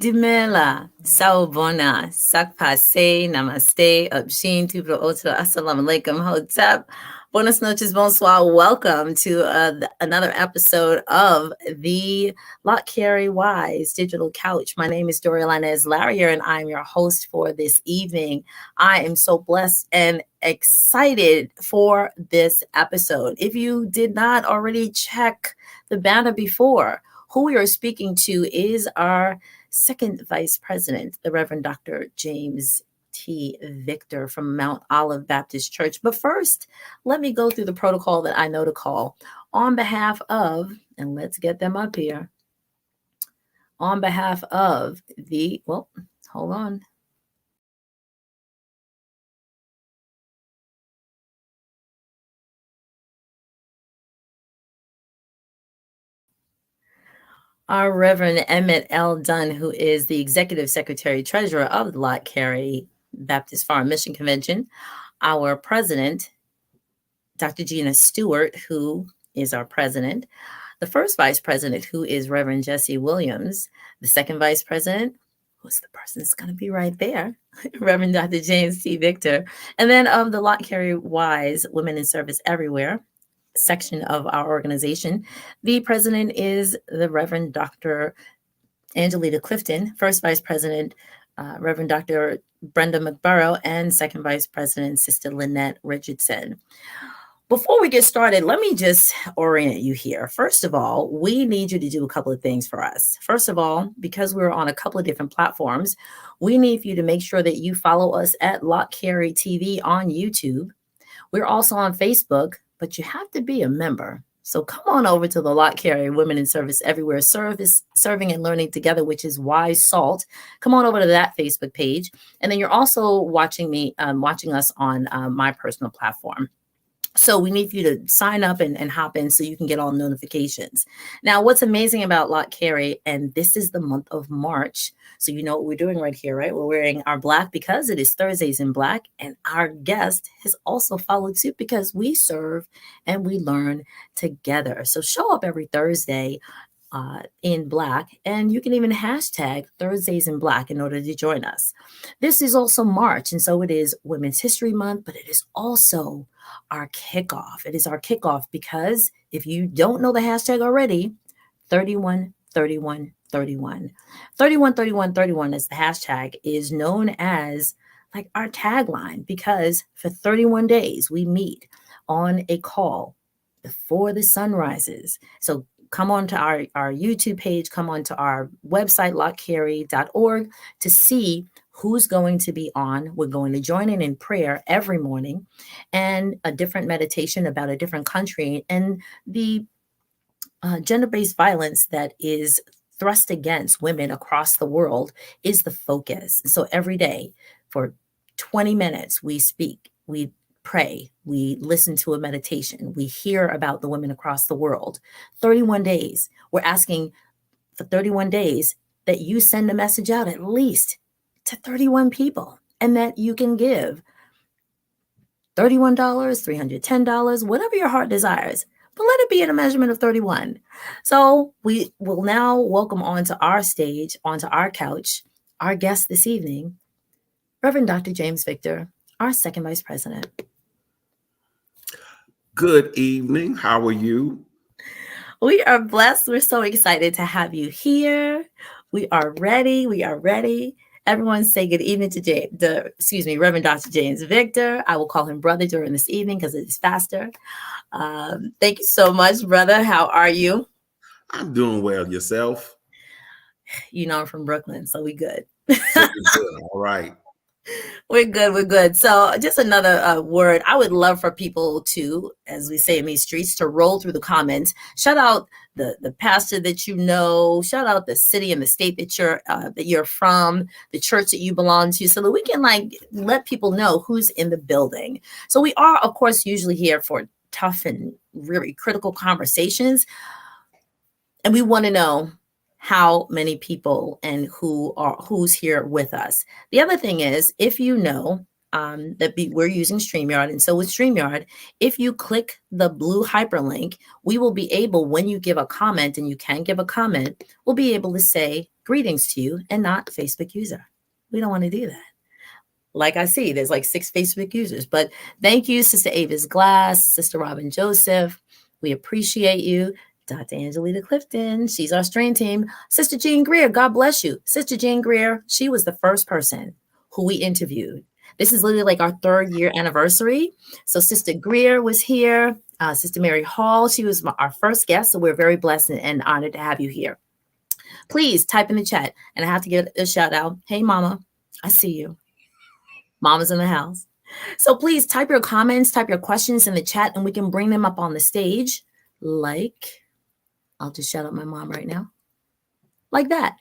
Dimela, Sawubona, Sakpase, Namaste, Upshin, Tubro Oto, Assalamu alaikum, Hotep. Buenas noches, bonsoir. Welcome to another episode of the Lott Carey Wise Digital Couch. My name is Doria Lanez Larrier, and I'm your host for this evening. I am so blessed and excited for this episode. If you did not already check the banner before, who we are speaking to is our second vice president, the Reverend Dr. James T. Victor from Mount Olive Baptist Church. But first, let me go through the protocol that I know to call on behalf of, and let's get them up here, on behalf of hold on. Our Reverend Emmett L. Dunn, who is the Executive Secretary Treasurer of the Lott Carey Baptist Foreign Mission Convention. Our President, Dr. Gina Stewart, who is our President. The first Vice President, who is Reverend Jesse Williams. The second Vice President, who's the person that's going to be right there, Reverend Dr. James T. Victor. And then of the Lott Carey Wise Women in Service Everywhere section of our organization, the president is the Reverend Dr. Angelita Clifton, first Vice President, Reverend Dr. Brenda McBurrow, and second Vice President, Sister Lynette Richardson. Before we get started, let me just orient you here. First of all, we need you to do a couple of things for us. First of all, because we're on a couple of different platforms, we need you to make sure that you follow us at Lott Carey TV on YouTube. We're also on Facebook, but you have to be a member. So come on over to the Lott Carey Women in Service Everywhere, serving and learning together, which is Wise Salt. Come on over to that Facebook page. And then you're also watching us on my personal platform. So we need you to sign up and hop in so you can get all notifications. Now, what's amazing about Lott Carey, and this is the month of March, so you know what we're doing right here, right? We're wearing our black because it is Thursdays in Black, and our guest has also followed suit because we serve and we learn together. So show up every Thursday in Black, and you can even hashtag Thursdays in Black in order to join us. This is also March, and so it is Women's History Month, but it is also our kickoff. It is our kickoff because if you don't know the hashtag already, 31, 31, 31. 31, 31, 31 as the hashtag is known as like our tagline because for 31 days we meet on a call before the sun rises. So come on to our YouTube page, come on to our website, lottcarey.org, to see who's going to be on. We're going to join in prayer every morning and a different meditation about a different country and the gender-based violence that is thrust against women across the world is the focus. So every day for 20 minutes, we speak, we pray, we listen to a meditation, we hear about the women across the world. 31 days, we're asking for 31 days that you send a message out at least to 31 people and that you can give $31, $310, whatever your heart desires, but let it be in a measurement of 31. So we will now welcome onto our stage, onto our couch, our guest this evening, Reverend Dr. James Victor, our second vice president. Good evening. How are you? We are blessed. We're so excited to have you here. We are ready. We are ready. Everyone say good evening to Reverend Dr. James Victor. I will call him brother during this evening because it is faster. Thank you so much, brother. How are you? I'm doing well. Yourself? You know, I'm from Brooklyn, so we good. Good. All right. We're good. We're good. So just another word. I would love for people to, as we say in these streets, to roll through the comments. Shout out the pastor that you know. Shout out the city and the state that you're from, the church that you belong to, so that we can let people know who's in the building. So we are, of course, usually here for tough and really critical conversations, and we want to know how many people and who's here with us. The other thing is, if you know we're using StreamYard. And so with StreamYard, if you click the blue hyperlink, we will be able, when you give a comment, and you can give a comment, we'll be able to say greetings to you and not Facebook user. We don't want to do that. Like I see, there's like 6 Facebook users, but thank you, Sister Avis Glass, Sister Robin Joseph. We appreciate you. Dr. Angelita Clifton, she's our strain team. Sister Jean Greer, God bless you. Sister Jean Greer, she was the first person who we interviewed. This is literally like our 3rd year anniversary. So Sister Greer was here. Sister Mary Hall, she was our first guest. So we're very blessed and honored to have you here. Please type in the chat. And I have to give a shout out. Hey, Mama, I see you. Mama's in the house. So please type your comments, type your questions in the chat, and we can bring them up on the stage. Like, I'll just shout out my mom right now. Like that.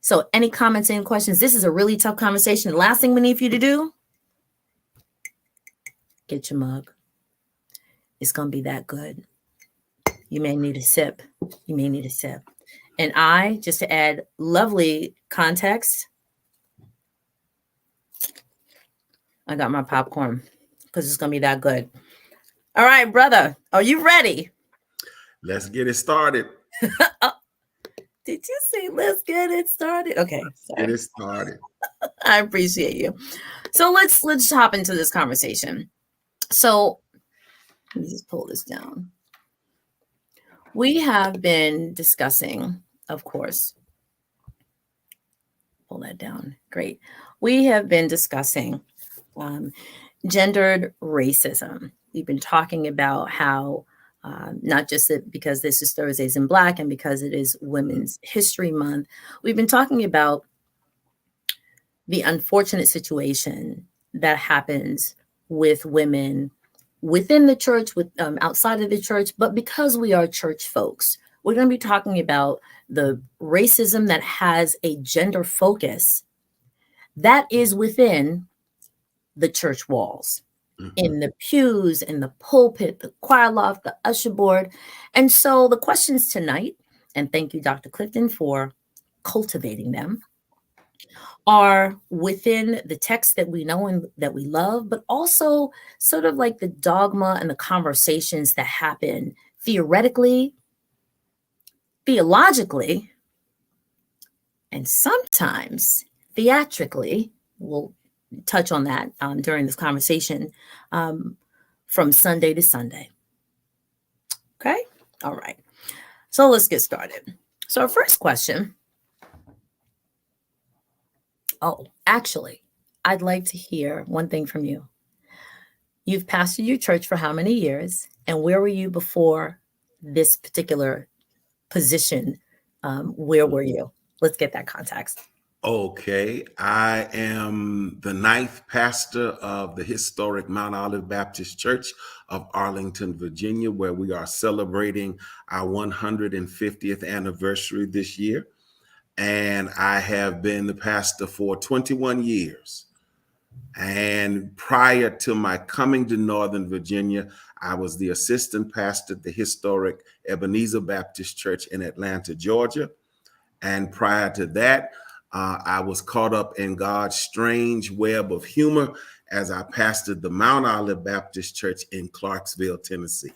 So any comments, any questions? This is a really tough conversation. The last thing we need for you to do, get your mug. It's going to be that good. You may need a sip. You may need a sip. And I, just to add lovely context, I got my popcorn because it's going to be that good. All right, brother. Are you ready? Let's get it started. Did you say let's get it started? Okay. Sorry. Get it started. I appreciate you. So let's hop into this conversation. So let me just pull this down. We have been discussing, of course, pull that down. Great. We have been discussing gendered racism. We've been talking about how not just because this is Thursdays in Black and because it is Women's History Month, we've been talking about the unfortunate situation that happens with women within the church, with outside of the church, but because we are church folks, we're going to be talking about the racism that has a gender focus that is within the church walls, in the pews, in the pulpit, the choir loft, the usher board. And so the questions tonight, and thank you, Dr. Clifton, for cultivating them, are within the text that we know and that we love, but also sort of like the dogma and the conversations that happen theoretically, theologically, and sometimes theatrically. We'll touch on that during this conversation from Sunday to Sunday. Okay? All right. So let's get started. So our first question. Oh, actually, I'd like to hear one thing from you. You've pastored your church for how many years? And where were you before this particular position? Where were you? Let's get that context. Okay, I am the 9th pastor of the historic Mount Olive Baptist Church of Arlington, Virginia, where we are celebrating our 150th anniversary this year. And I have been the pastor for 21 years. And prior to my coming to Northern Virginia, I was the assistant pastor at the historic Ebenezer Baptist Church in Atlanta, Georgia. And prior to that, I was caught up in God's strange web of humor as I pastored the Mount Olive Baptist Church in Clarksville, Tennessee.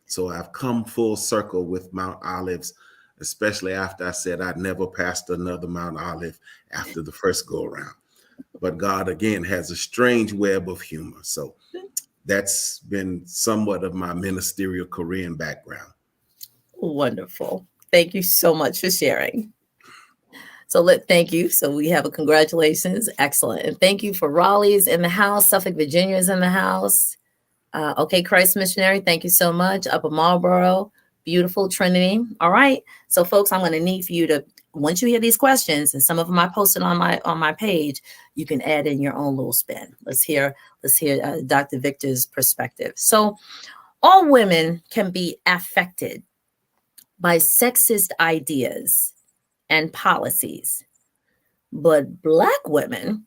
So I've come full circle with Mount Olives, especially after I said I'd never pastor another Mount Olive after the first go around. But God, again, has a strange web of humor. So that's been somewhat of my ministerial career and background. Wonderful. Thank you so much for sharing. So thank you. So we have a congratulations. Excellent. And thank you for Raleigh's in the house. Suffolk, Virginia is in the house. Okay, Christ Missionary, thank you so much. Upper Marlboro, beautiful Trinity. All right. So folks, I'm going to need for you to, once you hear these questions, and some of them I posted on my page, you can add in your own little spin. Let's hear Dr. Victor's perspective. So all women can be affected by sexist ideas and policies, but Black women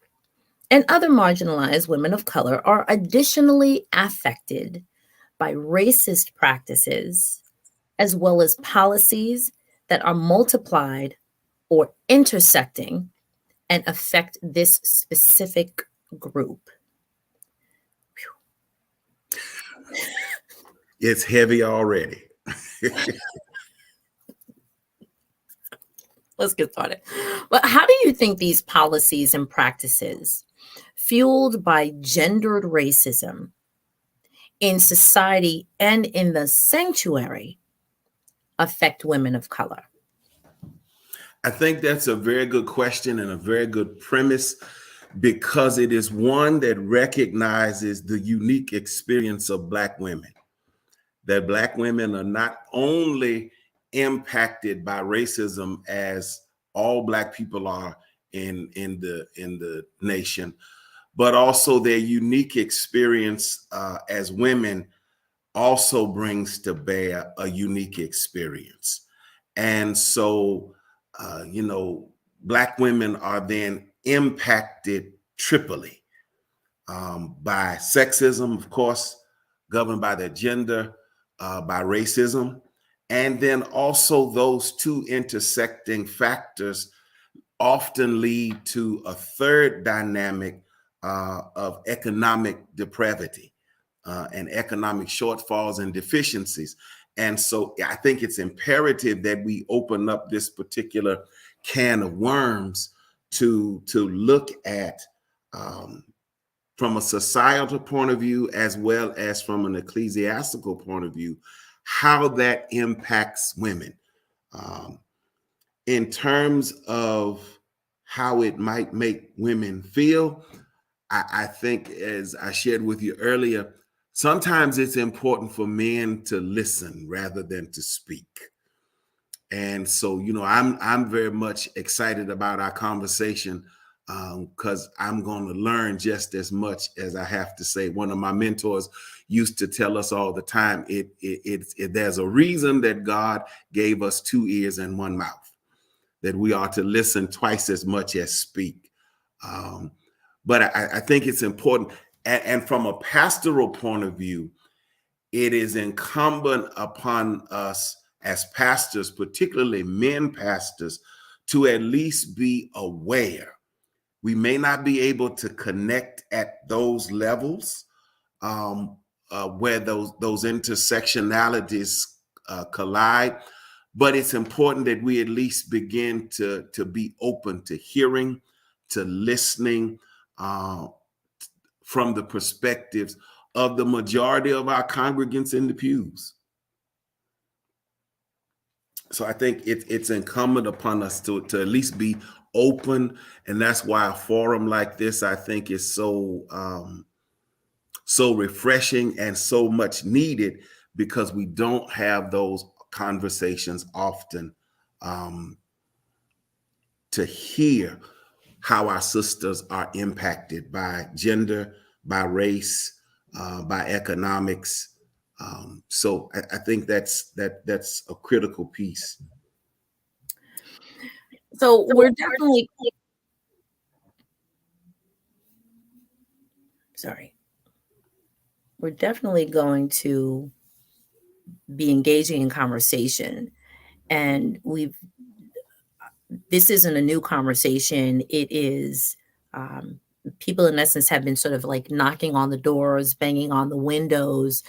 and other marginalized women of color are additionally affected by racist practices, as well as policies that are multiplied or intersecting and affect this specific group. It's heavy already. Let's get started. But how do you think these policies and practices, fueled by gendered racism in society and in the sanctuary, affect women of color? I think that's a very good question and a very good premise, because it is one that recognizes the unique experience of Black women. That Black women are not only impacted by racism as all Black people are in the nation, but also their unique experience as women also brings to bear a unique experience. And so, Black women are then impacted triply by sexism, of course, governed by their gender, by racism, and then also those two intersecting factors often lead to a third dynamic of economic depravity and economic shortfalls and deficiencies. And so I think it's imperative that we open up this particular can of worms to look at from a societal point of view, as well as from an ecclesiastical point of view, how that impacts women. In terms of how it might make women feel, I think, as I shared with you earlier, sometimes it's important for men to listen rather than to speak. And so, I'm very much excited about our conversation because I'm going to learn just as much as I have to say. One of my mentors used to tell us all the time, there's a reason that God gave us 2 ears and 1 mouth, that we are to listen twice as much as speak. But I think it's important. And from a pastoral point of view, it is incumbent upon us as pastors, particularly men pastors, to at least be aware. We may not be able to connect at those levels where those intersectionalities collide, but it's important that we at least begin to be open to hearing, to listening from the perspectives of the majority of our congregants in the pews. So I think it's incumbent upon us to at least be open, and that's why a forum like this, I think, is so refreshing and so much needed, because we don't have those conversations often to hear how our sisters are impacted by gender, by race, by economics. So I think that's a critical piece. So we're definitely we're definitely going to be engaging in conversation, and this isn't a new conversation. It is people in essence have been sort of like knocking on the doors, banging on the windows,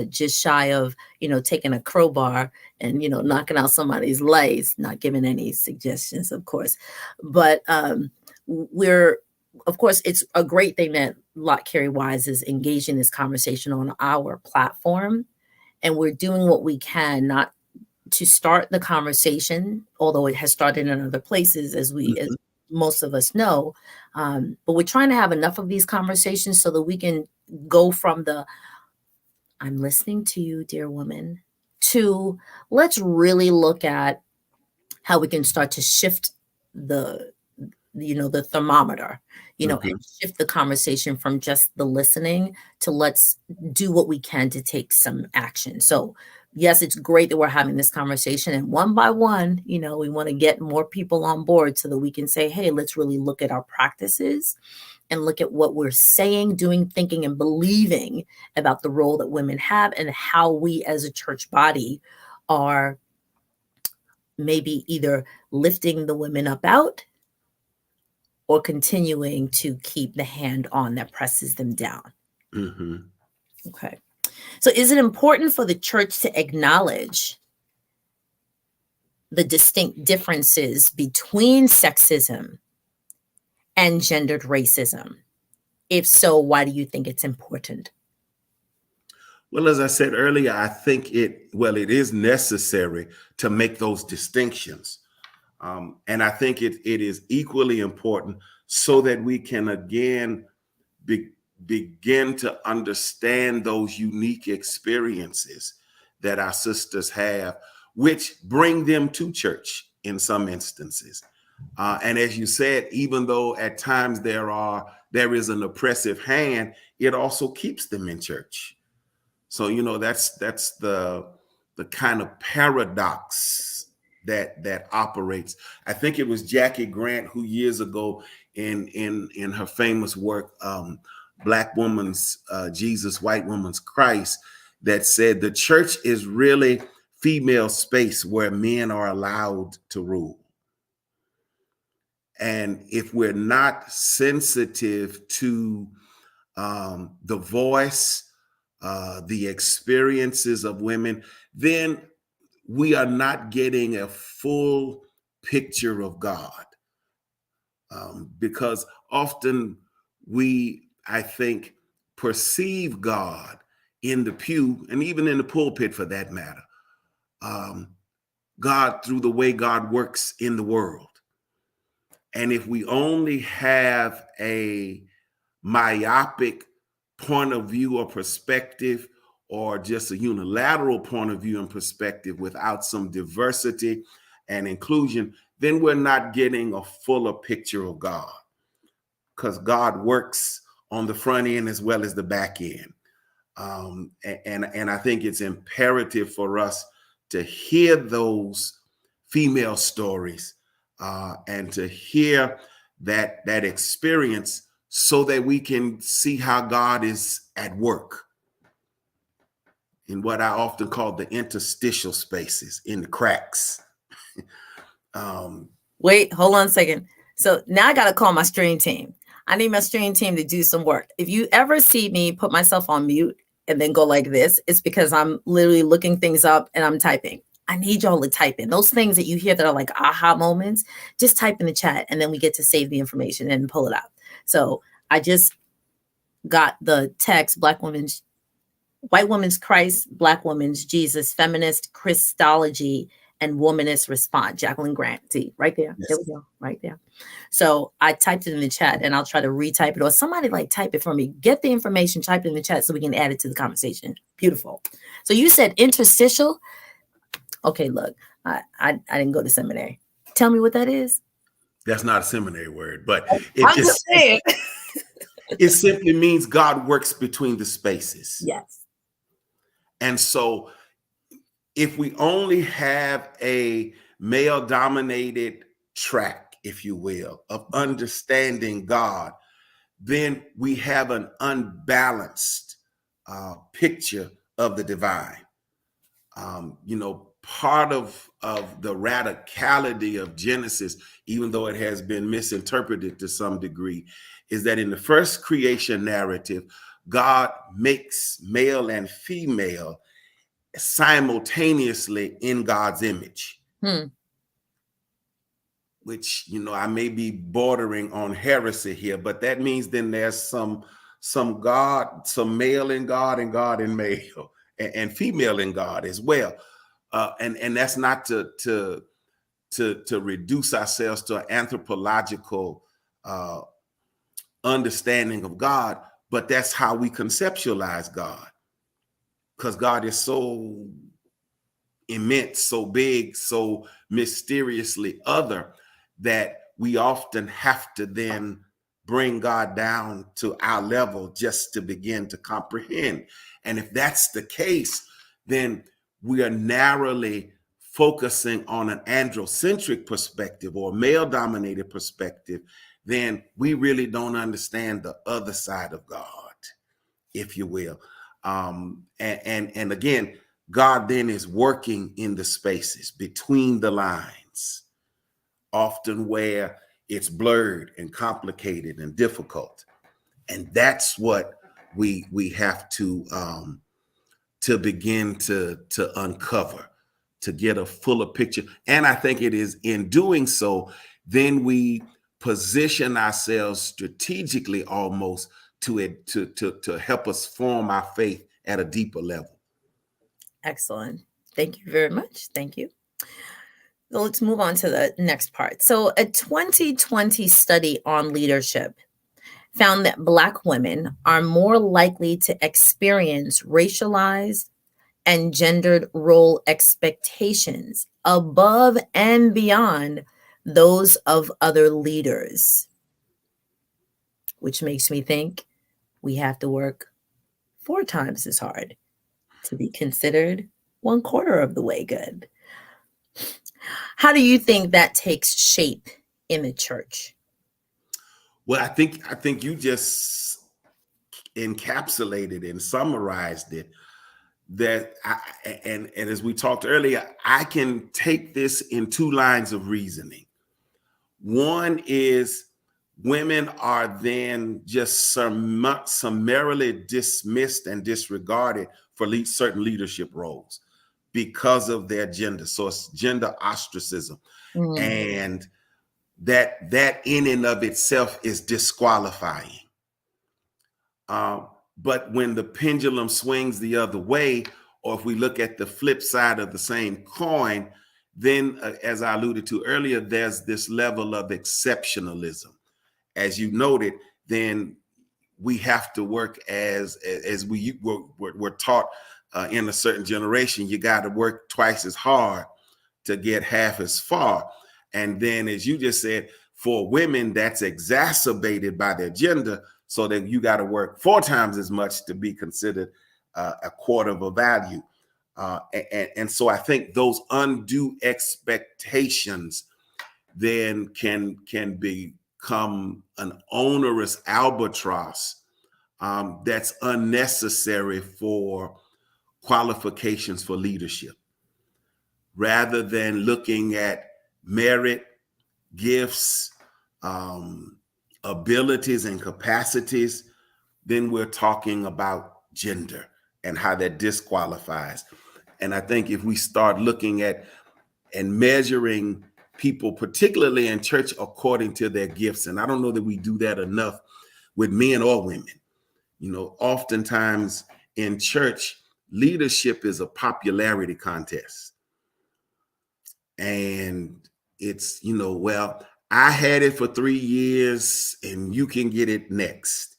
just shy of taking a crowbar and knocking out somebody's lights. Not giving any suggestions, of course, but of course, it's a great thing that Lott Carey Wise is engaging this conversation on our platform, and we're doing what we can not to start the conversation, although it has started in other places, as most of us know. But we're trying to have enough of these conversations so that we can go from the "I'm listening to you, dear woman," to let's really look at how we can start to shift the thermometer, and shift the conversation from just the listening to let's do what we can to take some action. So yes, it's great that we're having this conversation, and one by one, we want to get more people on board so that we can say, hey, let's really look at our practices and look at what we're saying, doing, thinking, and believing about the role that women have, and how we as a church body are maybe either lifting the women up out or continuing to keep the hand on that presses them down. Mm-hmm. Okay. So is it important for the church to acknowledge the distinct differences between sexism and gendered racism? If so, why do you think it's important? Well, as I said earlier, I think it is necessary to make those distinctions. And I think it is equally important so that we can again begin to understand those unique experiences that our sisters have, which bring them to church in some instances. And as you said, even though at times there is an oppressive hand, it also keeps them in church. So, that's the kind of paradox that operates. I think it was Jackie Grant who years ago in her famous work, Black Woman's Jesus, White Woman's Christ, that said the church is really female space where men are allowed to rule. And if we're not sensitive to the voice, the experiences of women, then we are not getting a full picture of God. Because often I think, perceive God in the pew and even in the pulpit for that matter, God through the way God works in the world. And if we only have a myopic point of view or perspective, or just a unilateral point of view and perspective without some diversity and inclusion, then we're not getting a fuller picture of God, because God works on the front end as well as the back end. And I think it's imperative for us to hear those female stories and to hear that experience so that we can see how God is at work in what I often call the interstitial spaces, in the cracks. Wait, hold on a second. So now I got to call my stream team. I need my stream team to do some work. If you ever see me put myself on mute and then go like this, it's because I'm literally looking things up and I'm typing. I need y'all to type in those things that you hear that are like aha moments. Just type in the chat and then we get to save the information and pull it out. So I just got the text, White Woman's Christ, Black Woman's Jesus, Feminist Christology, and Womanist Response. Jacqueline Grant. See, right there. Yes. There we go. Right there. So I typed it in the chat and I'll try to retype it, or somebody type it for me. Get the information, type it in the chat so we can add it to the conversation. Beautiful. So you said interstitial. Okay, look, I didn't go to seminary. Tell me what that is. That's not a seminary word, but I'm just saying. It simply means God works between the spaces. Yes. And so if we only have a male-dominated track, if you will, of understanding God, then we have an unbalanced picture of the divine. Part of the radicality of Genesis, even though it has been misinterpreted to some degree, is that in the first creation narrative, God makes male and female simultaneously in God's image. Which, I may be bordering on heresy here, but that means then there's some God, some male in God and God in male, and female in God as well. And that's not to reduce ourselves to an anthropological understanding of God, but that's how we conceptualize God, because God is so immense, so big, so mysteriously other, that we often have to then bring God down to our level just to begin to comprehend. And if that's the case, then we are narrowly focusing on an androcentric perspective or male-dominated perspective, then we really don't understand the other side of God, if you will. And again, God then is working in the spaces between the lines, often where it's blurred and complicated and difficult. And that's what we have to begin to uncover, to get a fuller picture. And I think it is in doing so, then we position ourselves strategically almost to help us form our faith at a deeper level. Excellent. Thank you very much. Thank you. So let's move on to the next part. So a 2020 study on leadership found that Black women are more likely to experience racialized and gendered role expectations above and beyond those of other leaders, which makes me think we have to work 4 times as hard to be considered 1/4 of the way good. How do you think that takes shape in the church? Well, I think you just encapsulated and summarized it. And as we talked earlier, I can take this in 2 lines of reasoning. One is women are then just summarily dismissed and disregarded for certain leadership roles because of their gender. So it's gender ostracism. And that in and of itself is disqualifying. But when the pendulum swings the other way, or if we look at the flip side of the same coin, then as I alluded to earlier, there's this level of exceptionalism. As you noted, then we have to work as we're taught in a certain generation. You got to work twice as hard to get half as far. And then, as you just said, for women, that's exacerbated by their gender, so that you got to work 4 times as much to be considered a quarter of a value. And so I think those undue expectations then can become an onerous albatross that's unnecessary for qualifications for leadership. Rather than looking at merit, gifts, abilities, and capacities, then we're talking about gender and how that disqualifies. And I think if we start looking at and measuring people, particularly in church, according to their gifts, and I don't know that we do that enough with men or women. You know, oftentimes in church, leadership is a popularity contest. And it's, well, I had it for 3 years and you can get it next.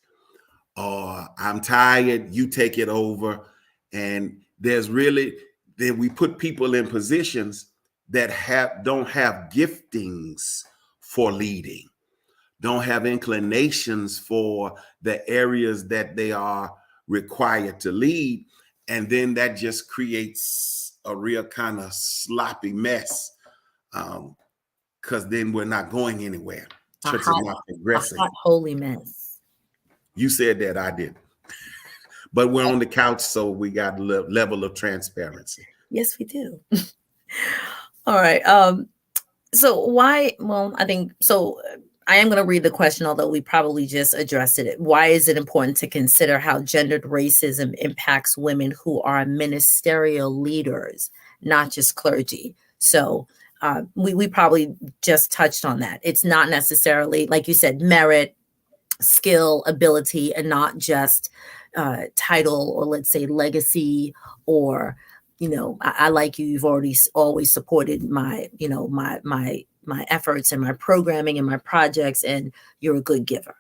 Or I'm tired, you take it over. And then we put people in positions that don't have giftings for leading, don't have inclinations for the areas that they are required to lead. And then that just creates a real kind of sloppy mess. Because then we're not going anywhere. Church is not progressing. A hot, holy mess. You said that, I did. But we're on the couch, so we got a level of transparency. Yes, we do. All right. So why? Well, I think so. I am going to read the question, although we probably just addressed it. Why is it important to consider how gendered racism impacts women who are ministerial leaders, not just clergy? So we probably just touched on that. It's not necessarily, like you said, merit, skill, ability, and not just title or, let's say, legacy, or, I like you. You've always supported my efforts and my programming and my projects, and you're a good giver.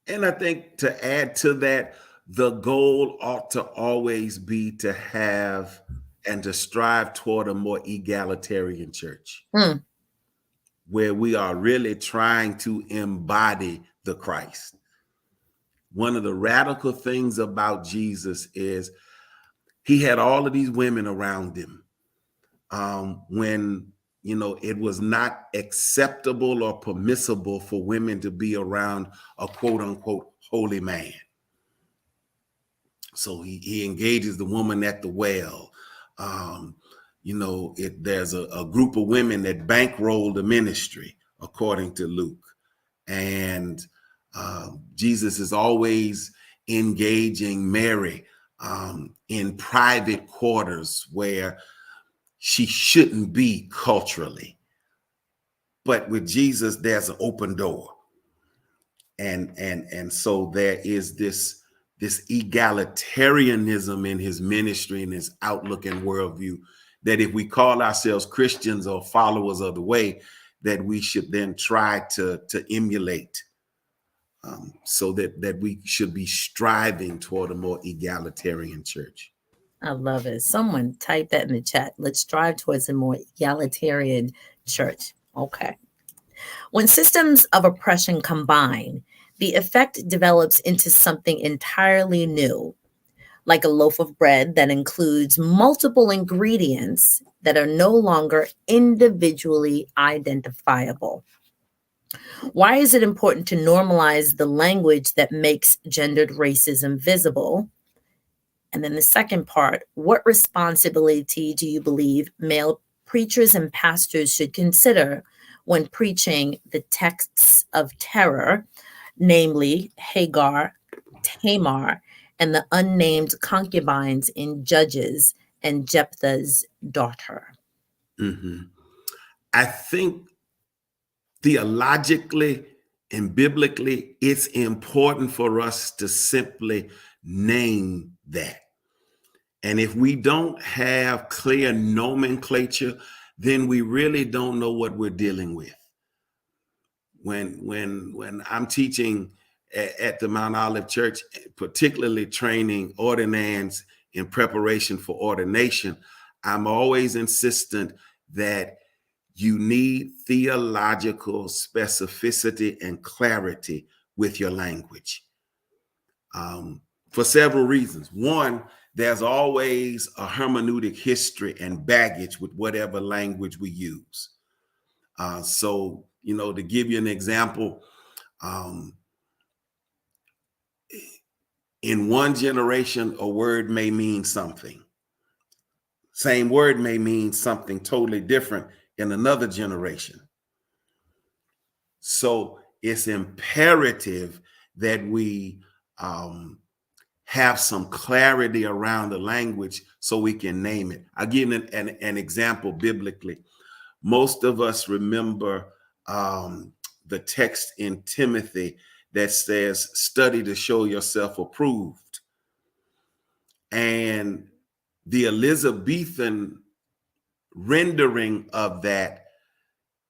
And I think to add to that, the goal ought to always be to have and to strive toward a more egalitarian church, where we are really trying to embody the Christ. One of the radical things about Jesus is he had all of these women around him when, it was not acceptable or permissible for women to be around a quote unquote holy man. So he engages the woman at the well. There's a group of women that bankroll the ministry, according to Luke. And Jesus is always engaging Mary in private quarters where she shouldn't be culturally. But with Jesus, there's an open door. And so there is this egalitarianism in his ministry and his outlook and worldview, that if we call ourselves Christians or followers of the way, that we should then try to emulate, so that we should be striving toward a more egalitarian church. I love it. Someone type that in the chat. Let's strive towards a more egalitarian church. Okay. When systems of oppression combine, the effect develops into something entirely new, like a loaf of bread that includes multiple ingredients that are no longer individually identifiable. Why is it important to normalize the language that makes gendered racism visible? And then the second part, what responsibility do you believe male preachers and pastors should consider when preaching the texts of terror, namely Hagar, Tamar, and the unnamed concubines in Judges and Jephthah's daughter? Mm-hmm. I think theologically and biblically, it's important for us to simply name that. And if we don't have clear nomenclature, then we really don't know what we're dealing with. When I'm teaching at the Mount Olive Church, particularly training ordinands in preparation for ordination, I'm always insistent that you need theological specificity and clarity with your language, for several reasons. One, there's always a hermeneutic history and baggage with whatever language we use. So, to give you an example, in one generation, a word may mean something. Same word may mean something totally different in another generation. So it's imperative that we have some clarity around the language so we can name it. I'll give an example biblically. Most of us remember the text in Timothy that says, study to show yourself approved. And the Elizabethan rendering of that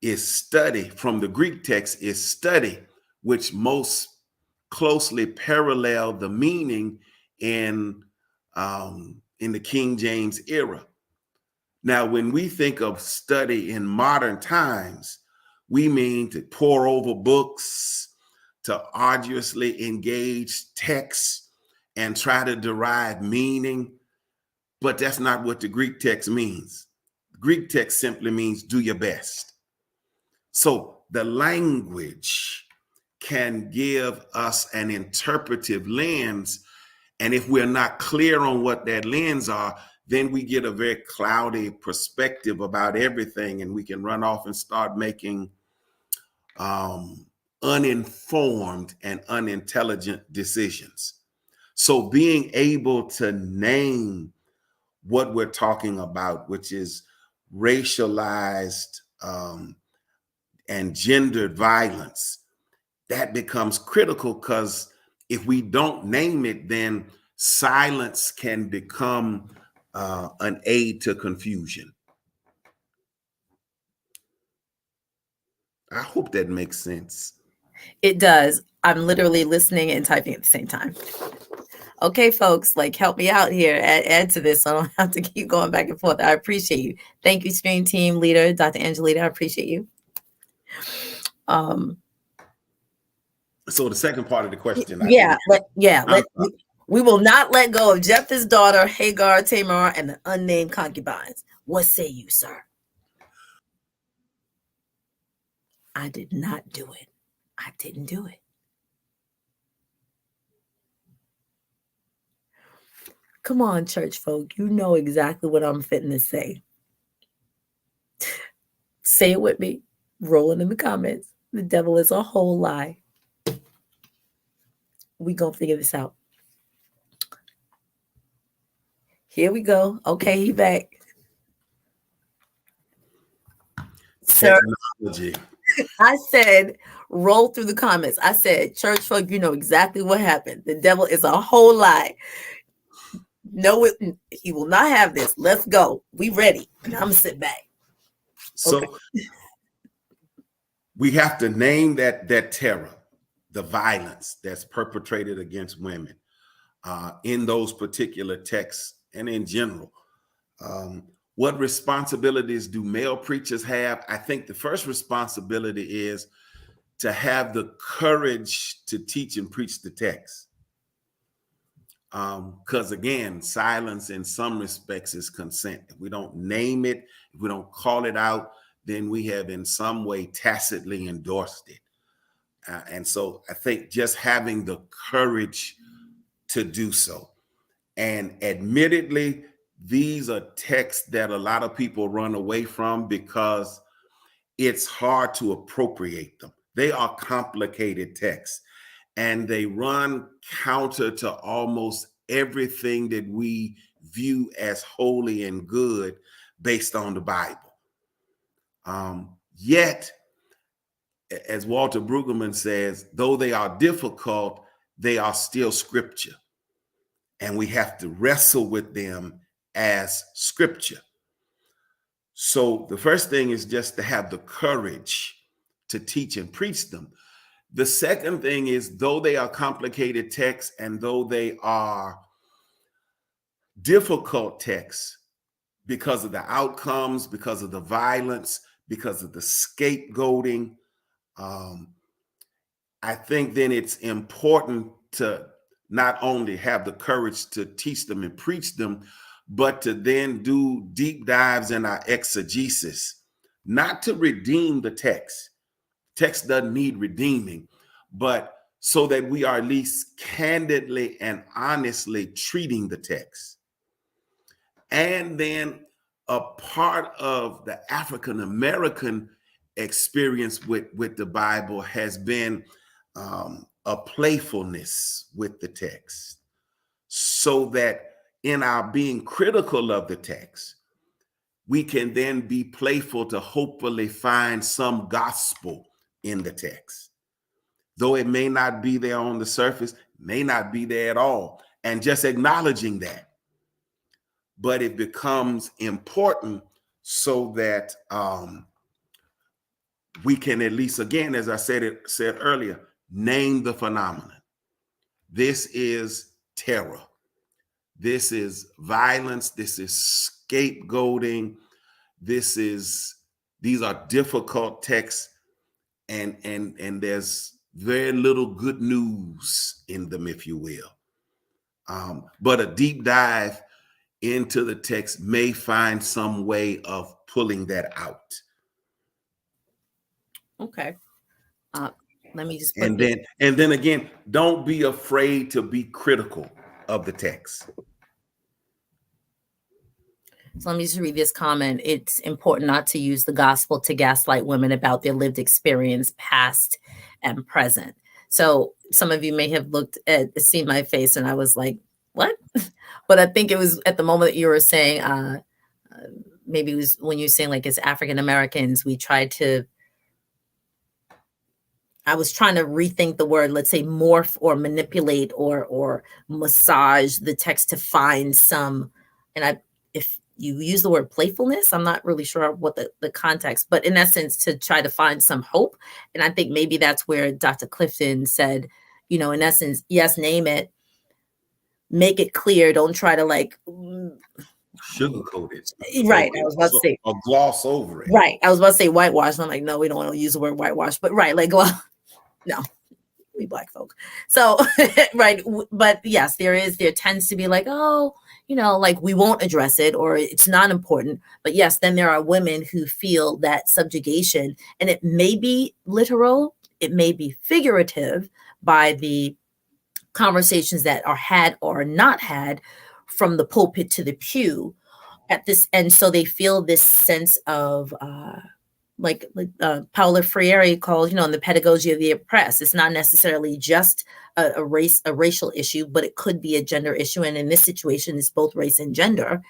is study. From the Greek text is study, which most closely parallel the meaning in the King James era. Now, when we think of study in modern times, we mean to pore over books, to arduously engage texts and try to derive meaning. But that's not what the Greek text means. The Greek text simply means do your best. So the language can give us an interpretive lens. And if we're not clear on what that lens are, then we get a very cloudy perspective about everything, and we can run off and start making uninformed and unintelligent decisions. So being able to name what we're talking about, which is racialized and gendered violence, that becomes critical, because if we don't name it, then silence can become an aid to confusion. I hope that makes sense. It does. I'm literally listening and typing at the same time. Okay, folks, help me out here. Add to this so I don't have to keep going back and forth. I appreciate you. Thank you, Stream Team Leader, Dr. Angelita. I appreciate you. So the second part of the question. We will not let go of Jephthah's daughter, Hagar, Tamar, and the unnamed concubines. What say you, sir? I did not do it. I didn't do it. Come on, church folk. You know exactly what I'm fitting to say. Say it with me. Roll it in the comments. The devil is a whole lie. We gonna figure this out. Here we go. Okay, he back. Sir, Technology. I said, roll through the comments. I said, church folk, you know exactly what happened. The devil is a whole lie. No, he will not have this. Let's go. We ready. And I'm gonna sit back. So Okay. we have to name that terror, the violence that's perpetrated against women in those particular texts and in general. What responsibilities do male preachers have? I think the first responsibility is to have the courage to teach and preach the text. Because again, silence in some respects is consent. If we don't name it, if we don't call it out, then we have in some way tacitly endorsed it. And so I think just having the courage to do so. And admittedly, these are texts that a lot of people run away from because it's hard to appropriate them. They are complicated texts and they run counter to almost everything that we view as holy and good based on the Bible. Yet, as Walter Brueggemann says, though they are difficult, they are still scripture. And we have to wrestle with them as scripture. So the first thing is just to have the courage to teach and preach them. The second thing is, though they are complicated texts and though they are difficult texts because of the outcomes, because of the violence, because of the scapegoating, I think then it's important to not only have the courage to teach them and preach them, but to then do deep dives in our exegesis, not to redeem the text. Text doesn't need redeeming, but so that we are at least candidly and honestly treating the text. And then a part of the African-American experience with the Bible has been a playfulness with the text, so that in our being critical of the text, we can then be playful to hopefully find some gospel in the text. Though it may not be there on the surface, may not be there at all, and just acknowledging that. But it becomes important so that we can at least, again, as I said earlier, name the phenomenon. This is terror. This is violence. This is scapegoating. These are difficult texts, and there's very little good news in them, if you will. But a deep dive into the text may find some way of pulling that out. Okay. Let me just and then again, don't be afraid to be critical of the text. So let me just read this comment. It's important not to use the gospel to gaslight women about their lived experience, past and present. So some of you may have seen my face and I was like, what? But I think it was at the moment that you were saying, maybe it was when you were saying like as African Americans, I was trying to rethink the word, let's say morph or manipulate or massage the text to find some, and if you use the word playfulness, I'm not really sure what the context, but in essence, to try to find some hope. And I think maybe that's where Dr. Clifton said, in essence, yes, name it, make it clear. Don't try to like sugarcoat it. Right. I was about to say, or gloss over it. Right. I was about to say whitewash. And I'm like, no, we don't want to use the word whitewash, but right. Like, no, we Black folk. So, right. But yes, there tends to be like, oh, like we won't address it or it's not important. But yes, then there are women who feel that subjugation, and it may be literal, it may be figurative by the conversations that are had or not had from the pulpit to the pew at this. And so they feel this sense of Paulo Freire calls, in the pedagogy of the oppressed. It's not necessarily just a racial issue, but it could be a gender issue. And in this situation, it's both race and gender.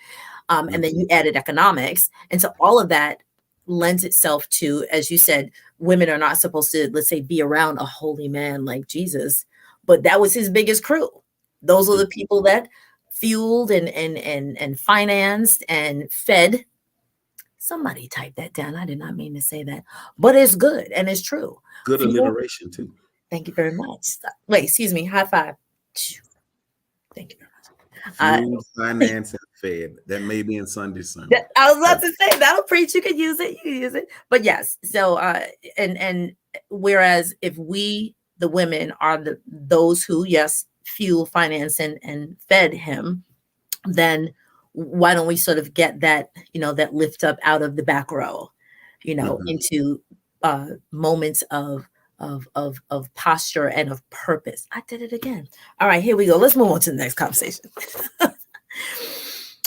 And then you added economics. And so all of that lends itself to, as you said, women are not supposed to, let's say, be around a holy man like Jesus, but that was his biggest crew. Those are the people that fueled and financed and fed. Somebody type that down. I did not mean to say that, but it's good and it's true. Good alliteration too. Thank you very much. Wait, excuse me. High five. Thank you very much. Fuel, finance, and fed. That may be in Sunday sermon. I was about to say that'll preach. You can use it. You can use it. But yes. So and whereas if we, the women, are those who, yes, fuel, finance, and fed him, then why don't we sort of get that, that lift up out of the back row, into moments of posture and of purpose. I did it again. All right, here we go. Let's move on to the next conversation.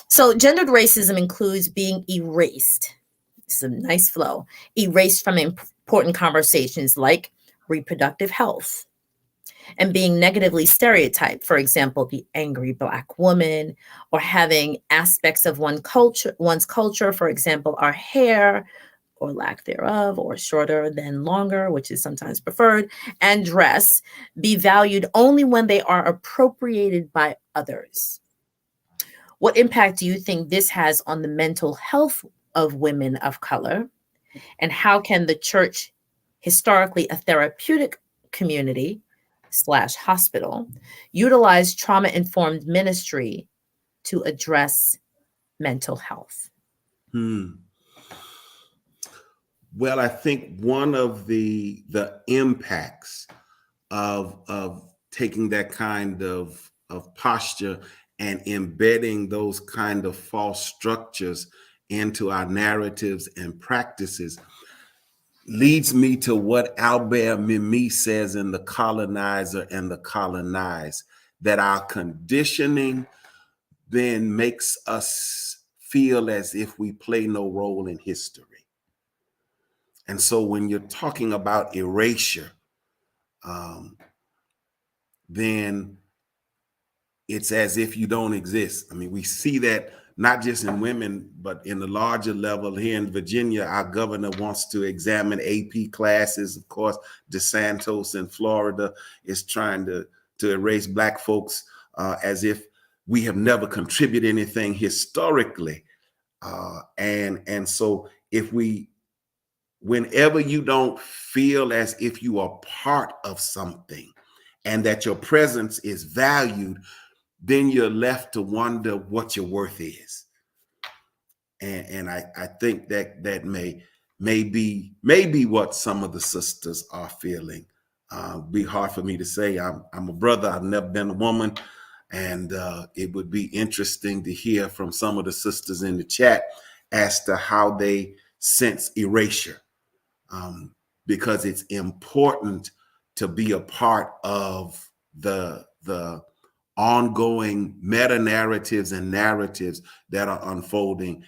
So gendered racism includes being erased. It's a nice flow. Erased from important conversations like reproductive health, and being negatively stereotyped, for example, the angry Black woman, or having aspects of one's culture, for example, our hair or lack thereof, or shorter than longer, which is sometimes preferred, and dress, be valued only when they are appropriated by others. What impact do you think this has on the mental health of women of color? And how can the church, historically a therapeutic community / hospital, utilize trauma-informed ministry to address mental health? Well, I think one of the impacts of taking that kind of posture and embedding those kind of false structures into our narratives and practices leads me to what Albert Memmi says in The Colonizer and the Colonized, that our conditioning then makes us feel as if we play no role in history. And so when you're talking about erasure, then it's as if you don't exist. I mean, we see that not just in women, but in the larger level here in Virginia. Our governor wants to examine AP classes. Of course, DeSantis in Florida is trying to erase Black folks as if we have never contributed anything historically. And so whenever you don't feel as if you are part of something and that your presence is valued, then you're left to wonder what your worth is. And I think that may be what some of the sisters are feeling. Be hard for me to say. I'm a brother. I've never been a woman. And it would be interesting to hear from some of the sisters in the chat as to how they sense erasure. Because it's important to be a part of the ongoing meta narratives and narratives that are unfolding,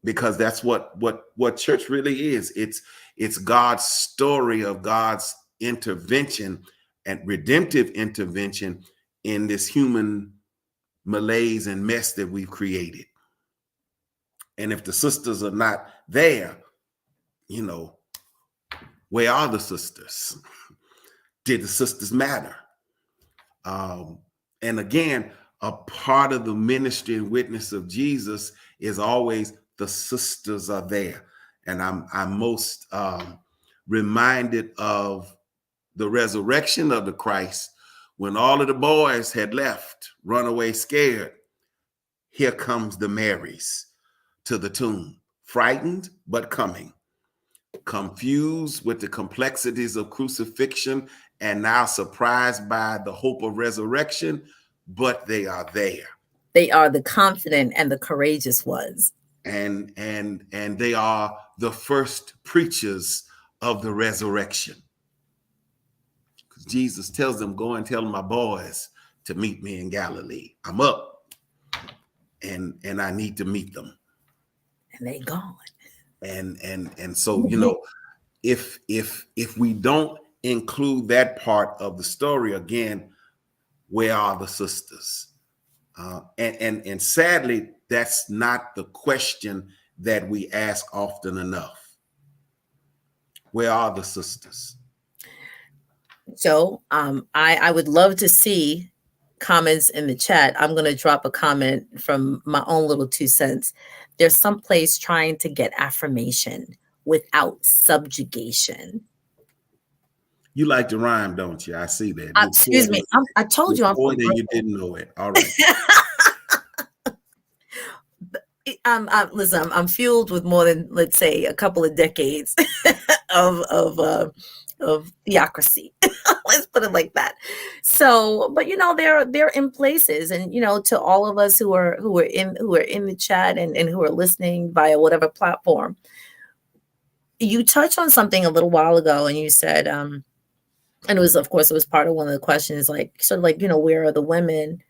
because that's what church really is. It's God's story of God's intervention and redemptive intervention in this human malaise and mess that we've created. And if the sisters are not there, where are the sisters? Did the sisters matter? And again, a part of the ministry and witness of Jesus is always the sisters are there. And I'm most reminded of the resurrection of the Christ, when all of the boys had left, run away scared. Here comes the Marys to the tomb, frightened, but coming, confused with the complexities of crucifixion, and now surprised by the hope of resurrection, but they are there. They are the confident and the courageous ones. And they are the first preachers of the resurrection. Jesus tells them, go and tell my boys to meet me in Galilee. I'm up and I need to meet them. And they gone. And so, if we don't include that part of the story, again, where are the sisters? And sadly, that's not the question that we ask often enough. Where are the sisters? So I would love to see comments in the chat. I'm going to drop a comment from my own little 2 cents. There's some place trying to get affirmation without subjugation. You like to rhyme, don't you? I see that. Excuse me. I told you I'm from Brooklyn. You didn't know it. All right. Listen, I'm fueled with more than, let's say, a couple of decades of theocracy. Let's put it like that. So, but they're in places, and to all of us who are in the chat and who are listening via whatever platform, you touched on something a little while ago, and you said, and it was part of one of the questions, like sort of like, where are the women?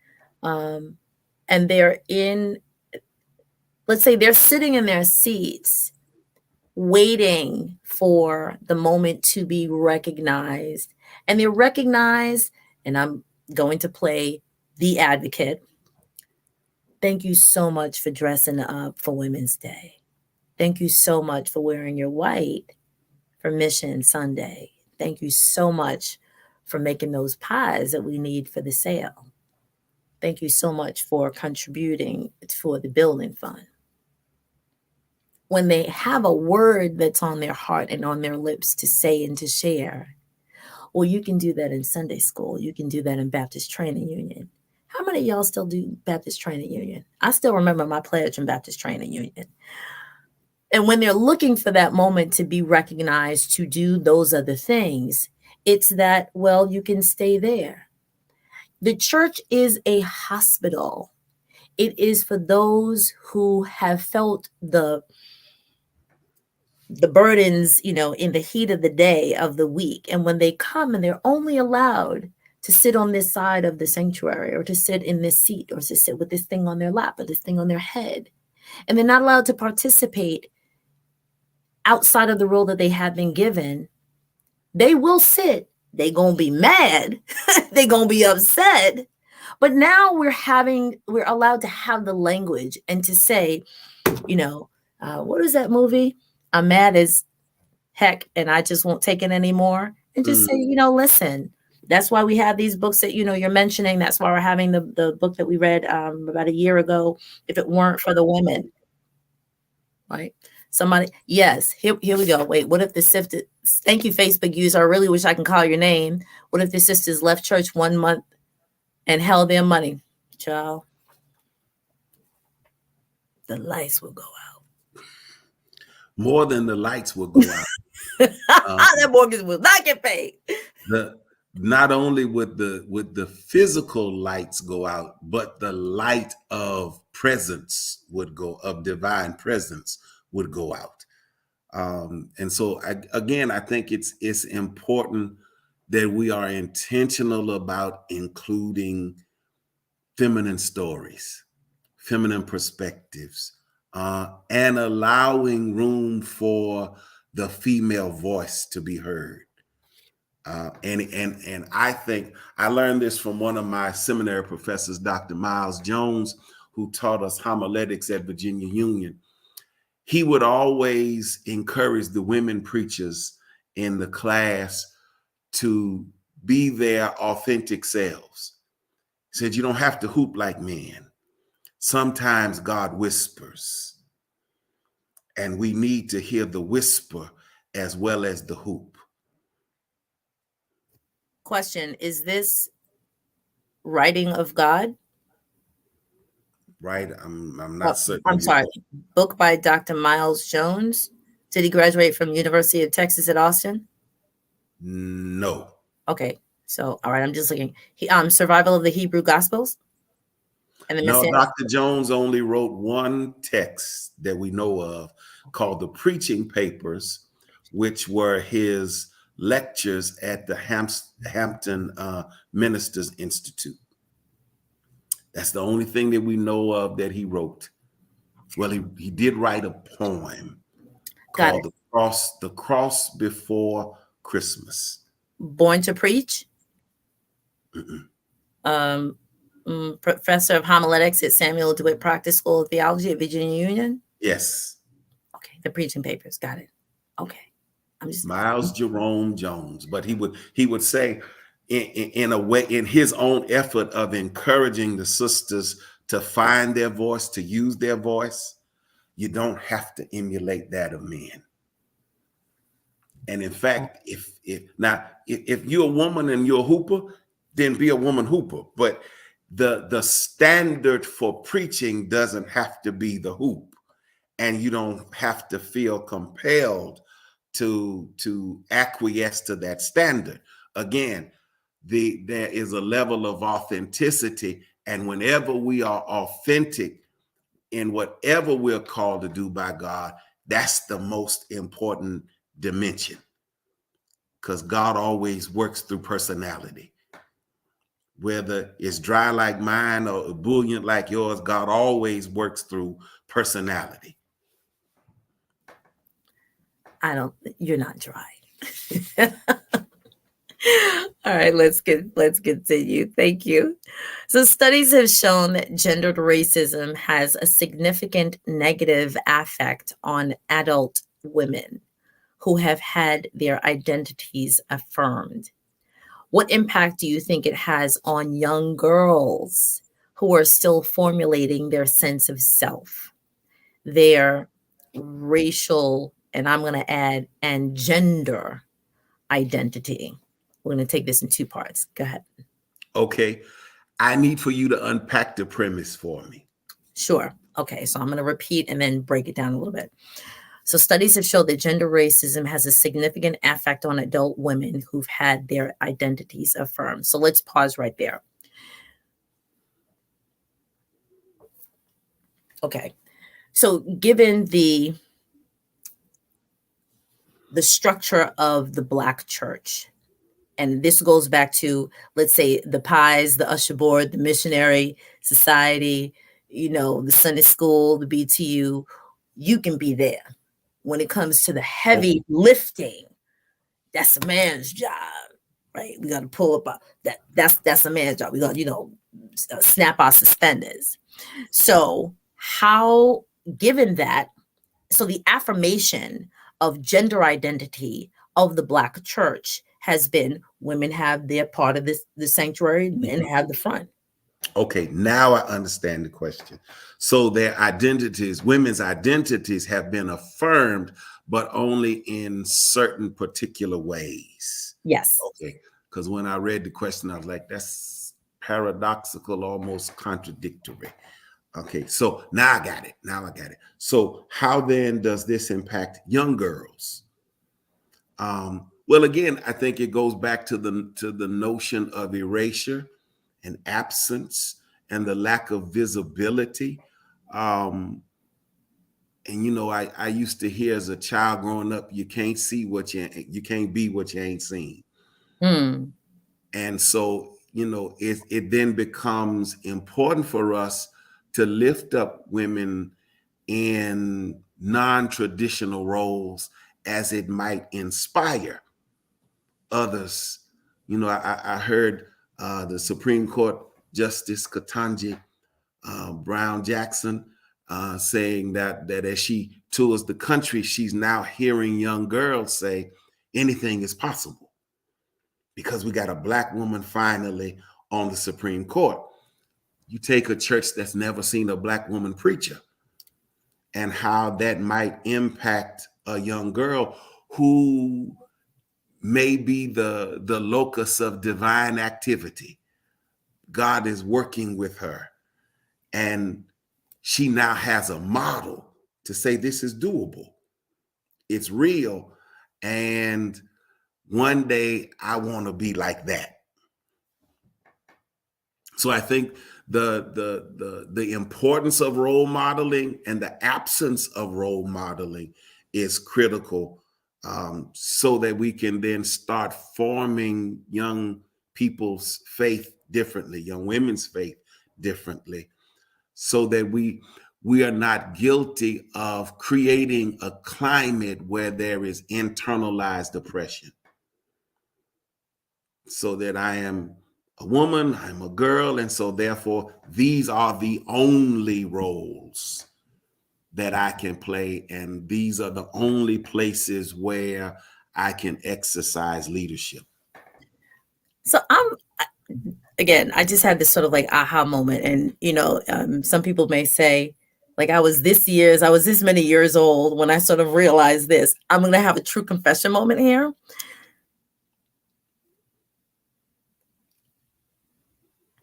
And they're in, let's say they're sitting in their seats waiting for the moment to be recognized. And they're recognized, and I'm going to play the advocate. Thank you so much for dressing up for Women's Day. Thank you so much for wearing your white for Mission Sunday. Thank you so much for making those pies that we need for the sale. Thank you so much for contributing for the building fund. When they have a word that's on their heart and on their lips to say and to share, well, you can do that in Sunday school. You can do that in Baptist Training Union. How many of y'all still do Baptist Training Union? I still remember my pledge in Baptist Training Union. And when they're looking for that moment to be recognized to do those other things, it's that, well, you can stay there. The church is a hospital. It is for those who have felt the burdens, in the heat of the day, of the week. And when they come and they're only allowed to sit on this side of the sanctuary, or to sit in this seat, or to sit with this thing on their lap, or this thing on their head, and they're not allowed to participate outside of the role that they have been given, they will sit. They're going to be mad. They're going to be upset. But now we're allowed to have the language and to say, what is that movie? I'm mad as heck and I just won't take it anymore. And just say, listen, that's why we have these books that, you're mentioning. That's why we're having the book that we read about a year ago, If It Weren't for the Women. Right? Somebody, yes, here we go. Wait, what if the sisters, thank you, Facebook user. I really wish I can call your name. What if the sisters left church 1 month and held their money? Child, the lights will go out. More than the lights will go out. That mortgage will not get paid. Not only would the physical lights go out, but the light of presence of divine presence would go out. And so I think it's important that we are intentional about including feminine stories, feminine perspectives, and allowing room for the female voice to be heard. And I think I learned this from one of my seminary professors, Dr. Miles Jones, who taught us homiletics at Virginia Union. He would always encourage the women preachers in the class to be their authentic selves. He said, you don't have to hoop like men. Sometimes God whispers, and we need to hear the whisper as well as the hoop. Question, is this writing of God? Right? I'm not certain. I'm sorry. Book by Dr. Miles Jones. Did he graduate from University of Texas at Austin? No. Okay. So, all right. I'm just looking. Survival of the Hebrew Gospels. And no, Dr. Jones only wrote one text that we know of called the Preaching Papers, which were his lectures at the Hampton Ministers Institute. That's the only thing that we know of that he wrote. Well, he did write a poem Got called it. The Cross Before Christmas. Born to Preach. Mm-mm. Um, Professor of Homiletics at Samuel DeWitt Proctor School of Theology at Virginia Union. Yes. Okay, the preaching papers. Got it. Okay. I'm just Miles Jerome Jones, but he would say in a way, in his own effort of encouraging the sisters to find their voice, to use their voice, you don't have to emulate that of men. And in fact, if you're a woman and you're a hooper, then be a woman hooper. But the standard for preaching doesn't have to be the hoop, and you don't have to feel compelled to acquiesce to that standard. Again, there is a level of authenticity, and whenever we are authentic in whatever we're called to do by God, that's the most important dimension, because God always works through personality. Whether it's dry like mine or ebullient like yours, God always works through personality. You're not dry. All right, let's continue. Thank you. So studies have shown that gendered racism has a significant negative effect on adult women who have had their identities affirmed. What impact do you think it has on young girls who are still formulating their sense of self, their racial, and I'm going to add, and gender identity? We're going to take this in two parts. Go ahead. Okay. I need for you to unpack the premise for me. Sure. Okay. So I'm going to repeat and then break it down a little bit. So studies have shown that gender racism has a significant effect on adult women who've had their identities affirmed. So let's pause right there. Okay. So given the structure of the Black church, and this goes back to, let's say, the pies, the usher board, the missionary society, the Sunday school, the BTU, you can be there. When it comes to the heavy lifting, that's a man's job, right? We got to pull up that's a man's job. We got to, snap our suspenders. So how, given that, so the affirmation of gender identity of the Black church has been women have their part of the sanctuary, men have the front. Okay, now I understand the question. So their identities, women's identities have been affirmed, but only in certain particular ways. Yes. Okay, because when I read the question, I was like, that's paradoxical, almost contradictory. Okay, so now I got it. So how then does this impact young girls? Well, again, I think it goes back to the notion of erasure and absence and the lack of visibility. And I used to hear as a child growing up, you can't be what you ain't seen. Mm. And so, it then becomes important for us to lift up women in non-traditional roles as it might inspire others. I heard the Supreme Court Justice Ketanji Brown Jackson saying that as she tours the country, she's now hearing young girls say anything is possible because we got a Black woman finally on the Supreme Court. You take a church that's never seen a Black woman preacher and how that might impact a young girl who may be the locus of divine activity. God is working with her, and she now has a model to say this is doable. It's real, and one day I want to be like that. So I think the importance of role modeling and the absence of role modeling is critical, so that we can then start forming young people's faith differently, young women's faith differently, so that we we are not guilty of creating a climate where there is internalized oppression. So that I am a woman, I'm a girl, and so therefore these are the only roles that I can play, and these are the only places where I can exercise leadership. So I just had this sort of like aha moment, and some people may say, like, I was this many years old when I sort of realized this. I'm going to have a true confession moment here.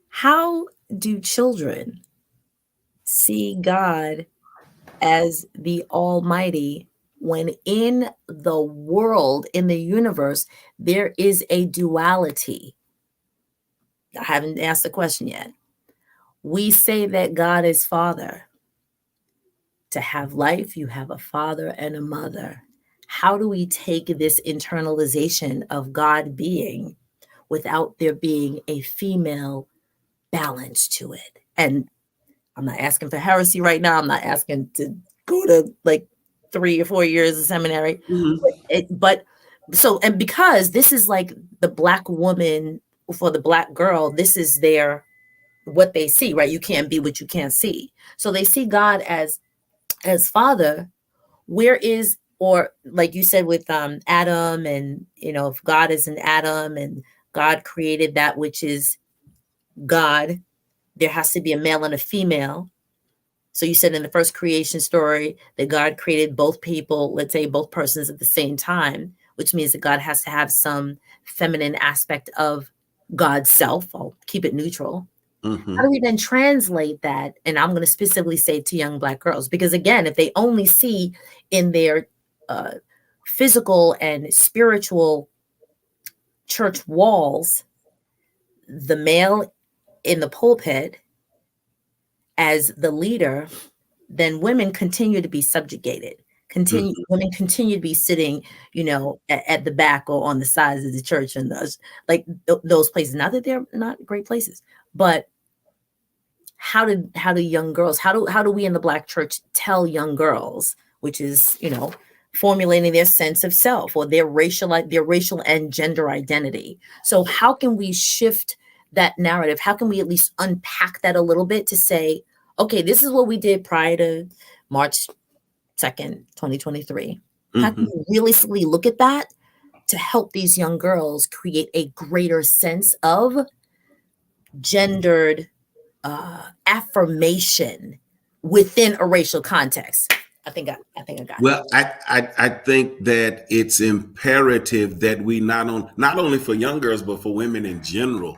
How do children see God as the Almighty when in the world, in the universe, there is a duality? I haven't asked the question yet. We say that God is Father. To have life, you have a father and a mother. How do we take this internalization of God being without there being a female balance to it? And I'm not asking for heresy right now. I'm not asking to go to like 3 or 4 years of seminary. But because this is like the Black woman, for the Black girl, this is what they see, right? You can't be what you can't see. So they see God as Father. Or like you said with Adam, and if God is an Adam and God created that which is God, there has to be a male and a female. So you said in the first creation story that God created both people, let's say both persons at the same time, which means that God has to have some feminine aspect of God's self. I'll keep it neutral. Mm-hmm. How do we then translate that? And I'm going to specifically say to young Black girls, because again, if they only see in their physical and spiritual church walls the male in the pulpit as the leader, then women continue to be subjugated. Women continue to be sitting, at the back or on the sides of the church, and those places. Not that they're not great places, but how do young girls, how do we in the Black church tell young girls, which is, formulating their sense of self or their racial and gender identity? So how can we shift that narrative? How can we at least unpack that a little bit to say, okay, this is what we did prior to March 2nd, 2023. How can we realistically look at that to help these young girls create a greater sense of gendered affirmation within a racial context? I think I got it. Well, I think that it's imperative that we not only for young girls, but for women in general,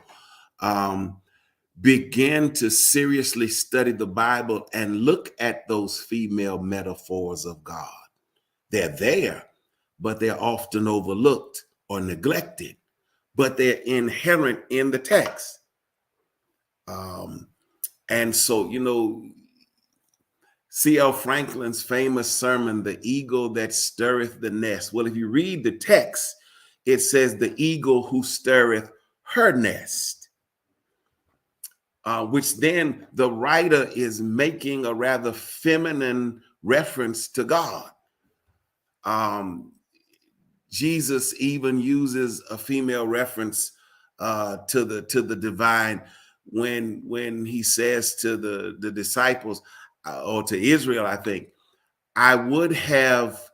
begin to seriously study the Bible and look at those female metaphors of God. They're there, but they're often overlooked or neglected, but they're inherent in the text. And so, C.L. Franklin's famous sermon, "The Eagle That Stirreth the Nest." Well, if you read the text, it says the eagle who stirreth her nest, which then the writer is making a rather feminine reference to God. Jesus even uses a female reference to the divine when he says to the disciples, or to Israel, I think, "I would have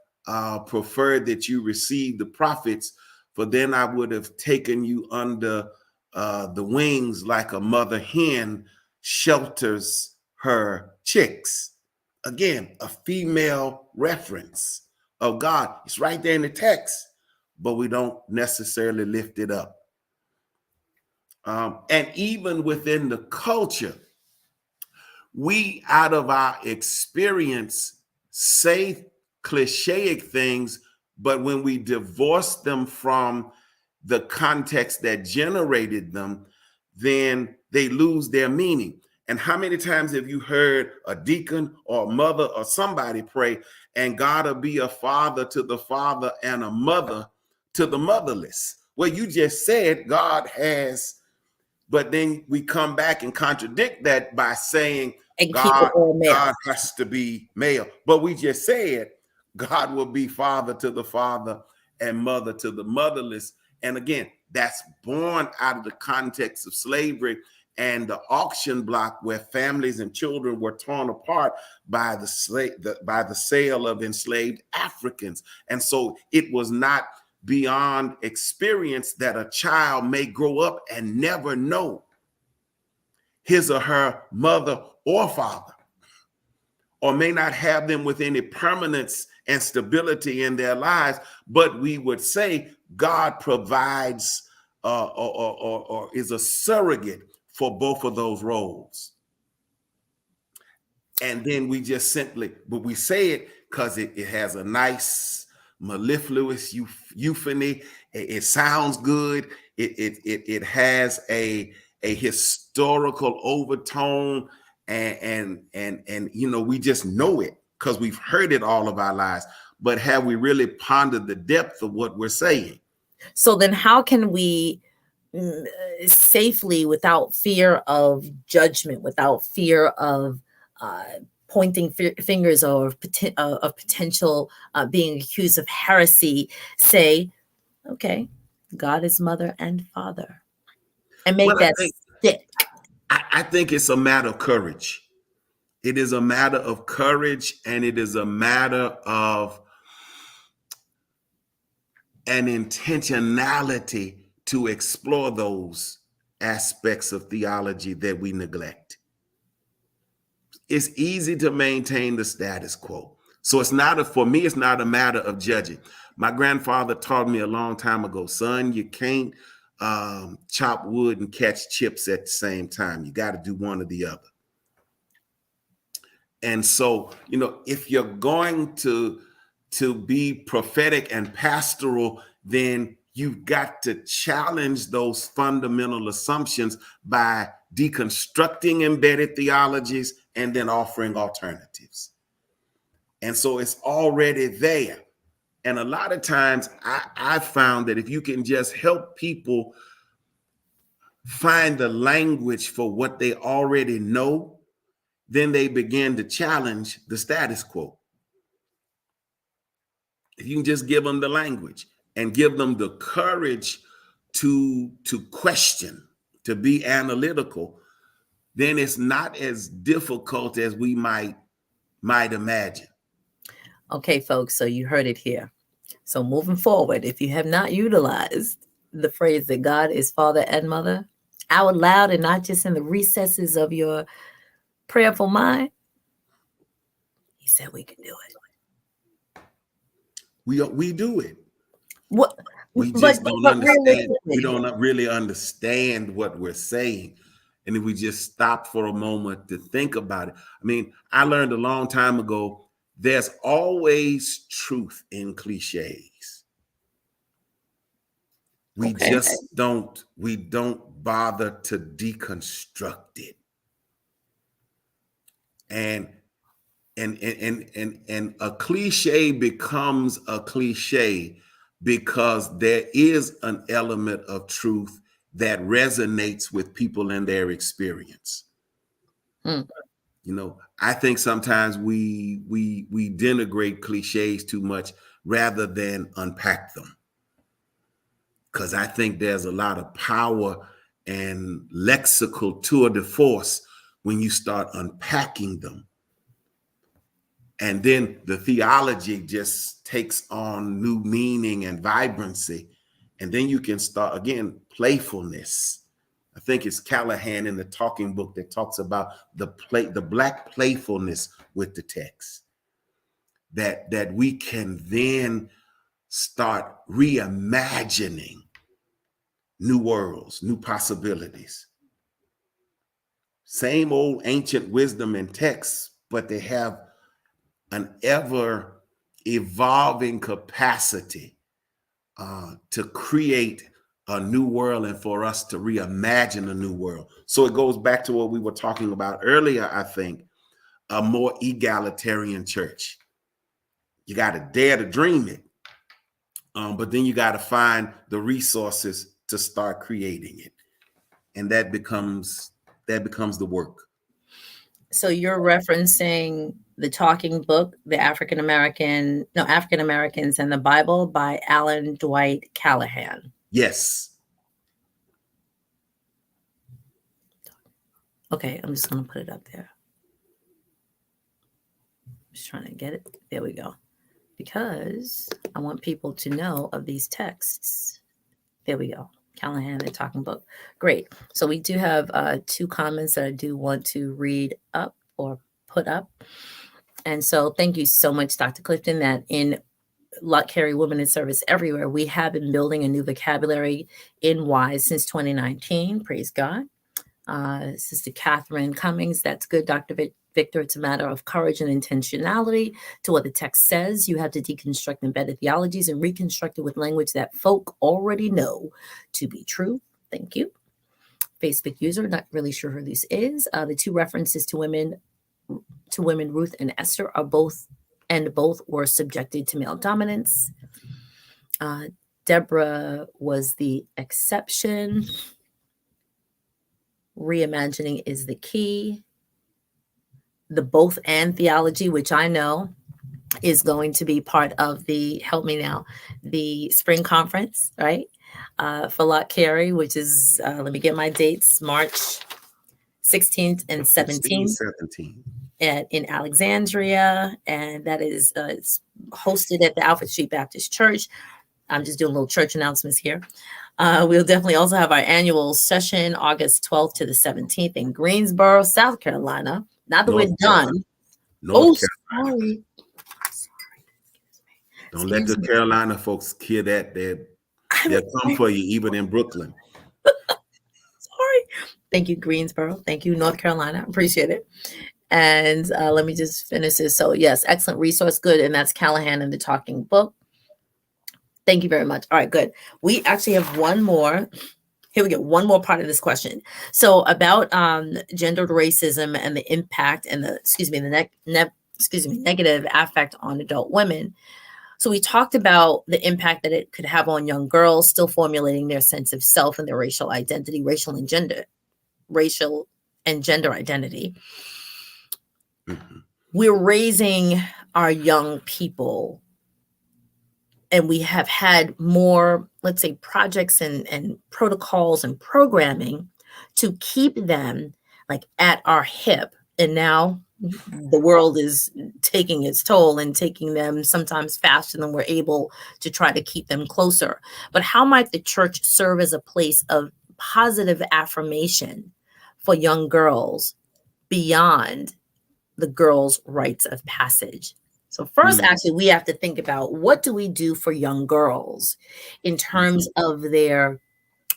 preferred that you receive the prophets, for then I would have taken you under the wings like a mother hen shelters her chicks." Again, a female reference of God. It's right there in the text, but we don't necessarily lift it up. And even within the culture, we, out of our experience, say clichéic things, but when we divorce them from the context that generated them, then they lose their meaning. And how many times have you heard a deacon or a mother or somebody pray, "And God will be a father to the father and a mother to the motherless"? Well, you just said God has, but then we come back and contradict that by saying And keep it all male. God has to be male. But we just said God will be father to the father and mother to the motherless. And again, that's born out of the context of slavery and the auction block, where families and children were torn apart by the sale of enslaved Africans. And so it was not beyond experience that a child may grow up and never know his or her mother or father, or may not have them with any permanence and stability in their lives. But we would say God provides or is a surrogate for both of those roles. And then we just simply, but we say it because it has a nice mellifluous euphony. It sounds good. It has a historical overtone, and you know, we just know it because we've heard it all of our lives. But have we really pondered the depth of what we're saying? So then how can we safely, without fear of judgment, without fear of pointing fingers of potential being accused of heresy, say, okay, God is mother and father, and make that stick? I think it's a matter of courage. It is a matter of courage, and it is a matter of an intentionality to explore those aspects of theology that we neglect. It's easy to maintain the status quo. So it's not for me, it's not a matter of judging. My grandfather taught me a long time ago, son, you can't chop wood and catch chips at the same time. You got to do one or the other. And so, you know, if you're going to be prophetic and pastoral, then you've got to challenge those fundamental assumptions by deconstructing embedded theologies and then offering alternatives. And so it's already there. And a lot of times I've found that if you can just help people find the language for what they already know, then they begin to challenge the status quo. If you can just give them the language and give them the courage to question, to be analytical, then it's not as difficult as we might imagine. Okay, folks, so you heard it here. So moving forward, if you have not utilized the phrase that God is father and mother out loud and not just in the recesses of your prayerful mind, he said we can do it. We do it. What? We just don't understand. We don't really understand what we're saying. And if we just stop for a moment to think about it. I mean, I learned a long time ago, there's always truth in cliches. We just don't bother to deconstruct it. And a cliche becomes a cliche because there is an element of truth that resonates with people in their experience. You know, I think sometimes we denigrate cliches too much rather than unpack them. Because I think there's a lot of power and lexical tour de force when you start unpacking them. And then the theology just takes on new meaning and vibrancy. And then you can start, again, playfulness. I think it's Callahan in the Talking Book that talks about the black playfulness with the text. That we can then start reimagining new worlds, new possibilities. Same old ancient wisdom and texts, but they have an ever evolving capacity to create a new world and for us to reimagine a new world. So it goes back to what we were talking about earlier, I think, a more egalitarian church. You got to dare to dream it, but then you got to find the resources to start creating it. And that becomes the work. So you're referencing the talking book, African Americans and the Bible by Alan Dwight Callahan. Yes. Okay, I'm just going to put it up there. Just trying to get it. There we go. Because I want people to know of these texts. There we go. Callahan, the talking book. Great. So we do have 2 comments that I do want to read up or put up. And so thank you so much, Dr. Clifton, that in Lott Carey Women in Service Everywhere, we have been building a new vocabulary in WISE since 2019. Praise God. Sister Catherine Cummings, that's good, Dr. Victor. It's a matter of courage and intentionality to what the text says. You have to deconstruct embedded theologies and reconstruct it with language that folk already know to be true. Thank you. Facebook user, not really sure who this is. The 2 references to women, Ruth and Esther, are both were subjected to male dominance. Deborah was the exception. Reimagining is the key. The both and theology, which I know is going to be part of the, help me now, the spring conference, right? For Lott Carey, which is, let me get my dates, March 16th and 17th. In Alexandria, and that is hosted at the Alfred Street Baptist Church. I'm just doing little church announcements here. We'll definitely also have our annual session August 12th to the 17th in Greensboro, South Carolina. Not that we're done. North Carolina. Sorry. Don't let the Carolina folks hear that. They'll come for you, even in Brooklyn. Sorry. Thank you, Greensboro. Thank you, North Carolina. Appreciate it. And let me just finish this. So yes, excellent resource. Good. And that's Callahan in the talking book. Thank you very much. All right, good. We actually have one more. Here we go. One more part of this question. So about gendered racism and the impact and the negative affect on adult women. So we talked about the impact that it could have on young girls still formulating their sense of self and their racial identity, racial and gender identity. Mm-hmm. We're raising our young people, and we have had more, let's say, projects and protocols and programming to keep them like at our hip. And now the world is taking its toll and taking them sometimes faster than we're able to try to keep them closer. But how might the church serve as a place of positive affirmation for young girls beyond the girls' rites of passage? So first, actually, we have to think about what do we do for young girls in terms of their,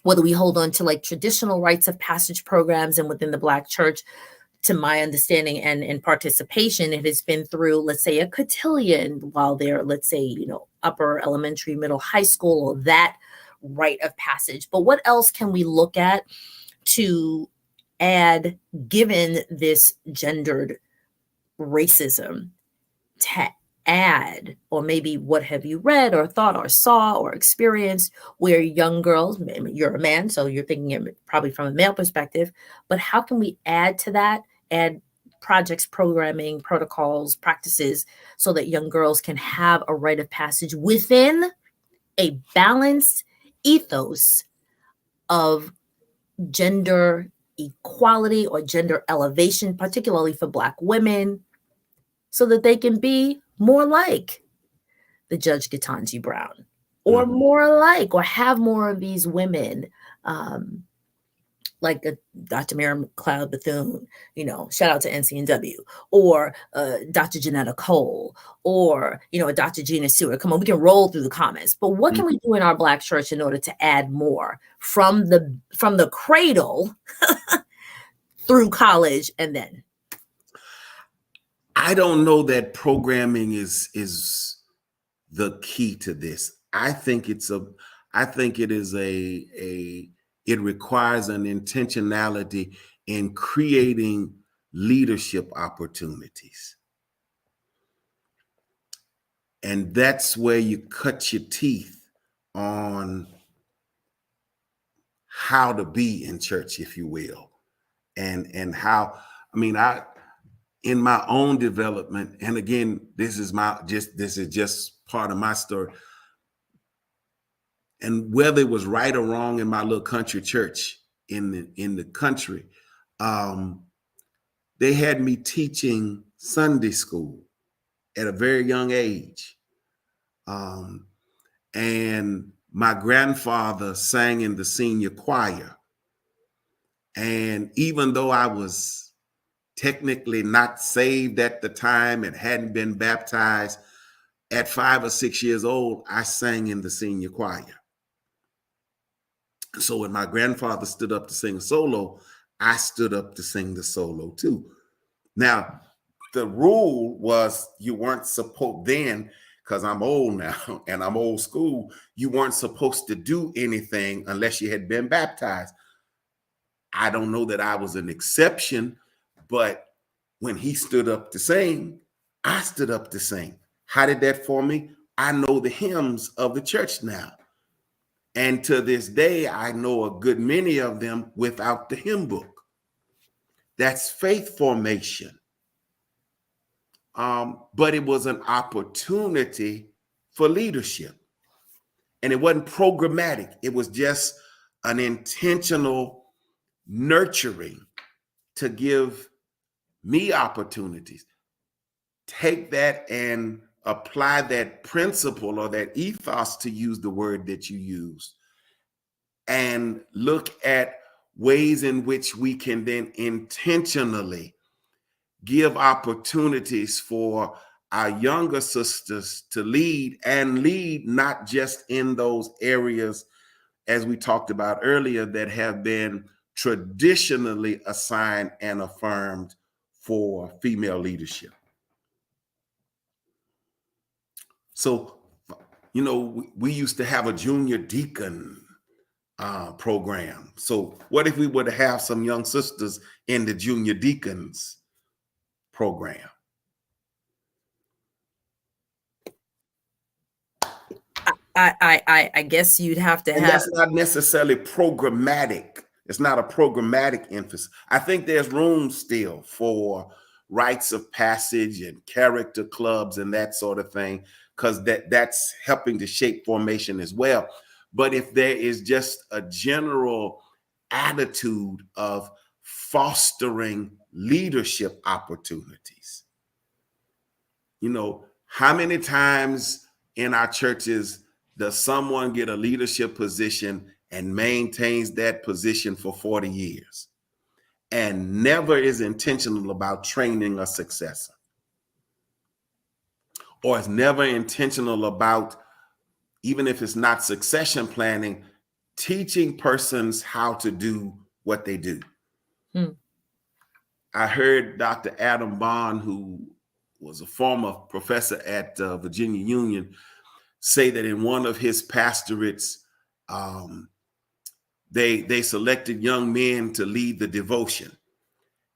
whether we hold on to like traditional rites of passage programs, and within the Black church, to my understanding and participation, it has been through, let's say, a cotillion while they're, let's say, upper elementary, middle, high school, or that rite of passage. But what else can we look at to add, given this gendered racism, to add, or maybe what have you read or thought or saw or experienced where young girls, you're a man, so you're thinking it probably from a male perspective, but how can we add to that, add projects, programming, protocols, practices, so that young girls can have a rite of passage within a balanced ethos of gender equality or gender elevation, particularly for Black women, so that they can be more like the Judge Ketanji Brown, or more like, or have more of these women, like Dr. Miriam Cloud Bethune, shout out to NCNW, or Dr. Janetta Cole, or, Dr. Gina Stewart. Come on, we can roll through the comments. But what can we do in our Black church in order to add more from the cradle through college and then? I don't know that programming is the key to this. I think it requires an intentionality in creating leadership opportunities. And that's where you cut your teeth on how to be in church, if you will. And how, in my own development, and again, this is just part of my story. And whether it was right or wrong in my little country church in the country, they had me teaching Sunday school at a very young age. And my grandfather sang in the senior choir. And even though I was technically not saved at the time and hadn't been baptized, at 5 or 6 years old, I sang in the senior choir. So when my grandfather stood up to sing a solo, I stood up to sing the solo too. Now, the rule was you weren't supposed then, because I'm old now and I'm old school, you weren't supposed to do anything unless you had been baptized. I don't know that I was an exception, but when he stood up to sing, I stood up to sing. How did that for me? I know the hymns of the church now. And to this day, I know a good many of them without the hymn book. That's faith formation. But it was an opportunity for leadership. And it wasn't programmatic. It was just an intentional nurturing to give me opportunities. Take that and apply that principle or that ethos, to use the word that you use, and look at ways in which we can then intentionally give opportunities for our younger sisters to lead, and lead not just in those areas, as we talked about earlier, that have been traditionally assigned and affirmed for female leadership. So, you know, we used to have a junior deacon program. So what if we were to have some young sisters in the junior deacons program? I guess you'd have to And have. that's not necessarily programmatic. It's not a programmatic emphasis. I think there's room still for rites of passage and character clubs and that sort of thing, because that's helping to shape formation as well. But if there is just a general attitude of fostering leadership opportunities, you know, how many times in our churches does someone get a leadership position and maintains that position for 40 years and never is intentional about training a successor, or is never intentional about, even if it's not succession planning, teaching persons how to do what they do? I heard Dr. Adam Bond, who was a former professor at Virginia Union, say that in one of his pastorates, they selected young men to lead the devotion.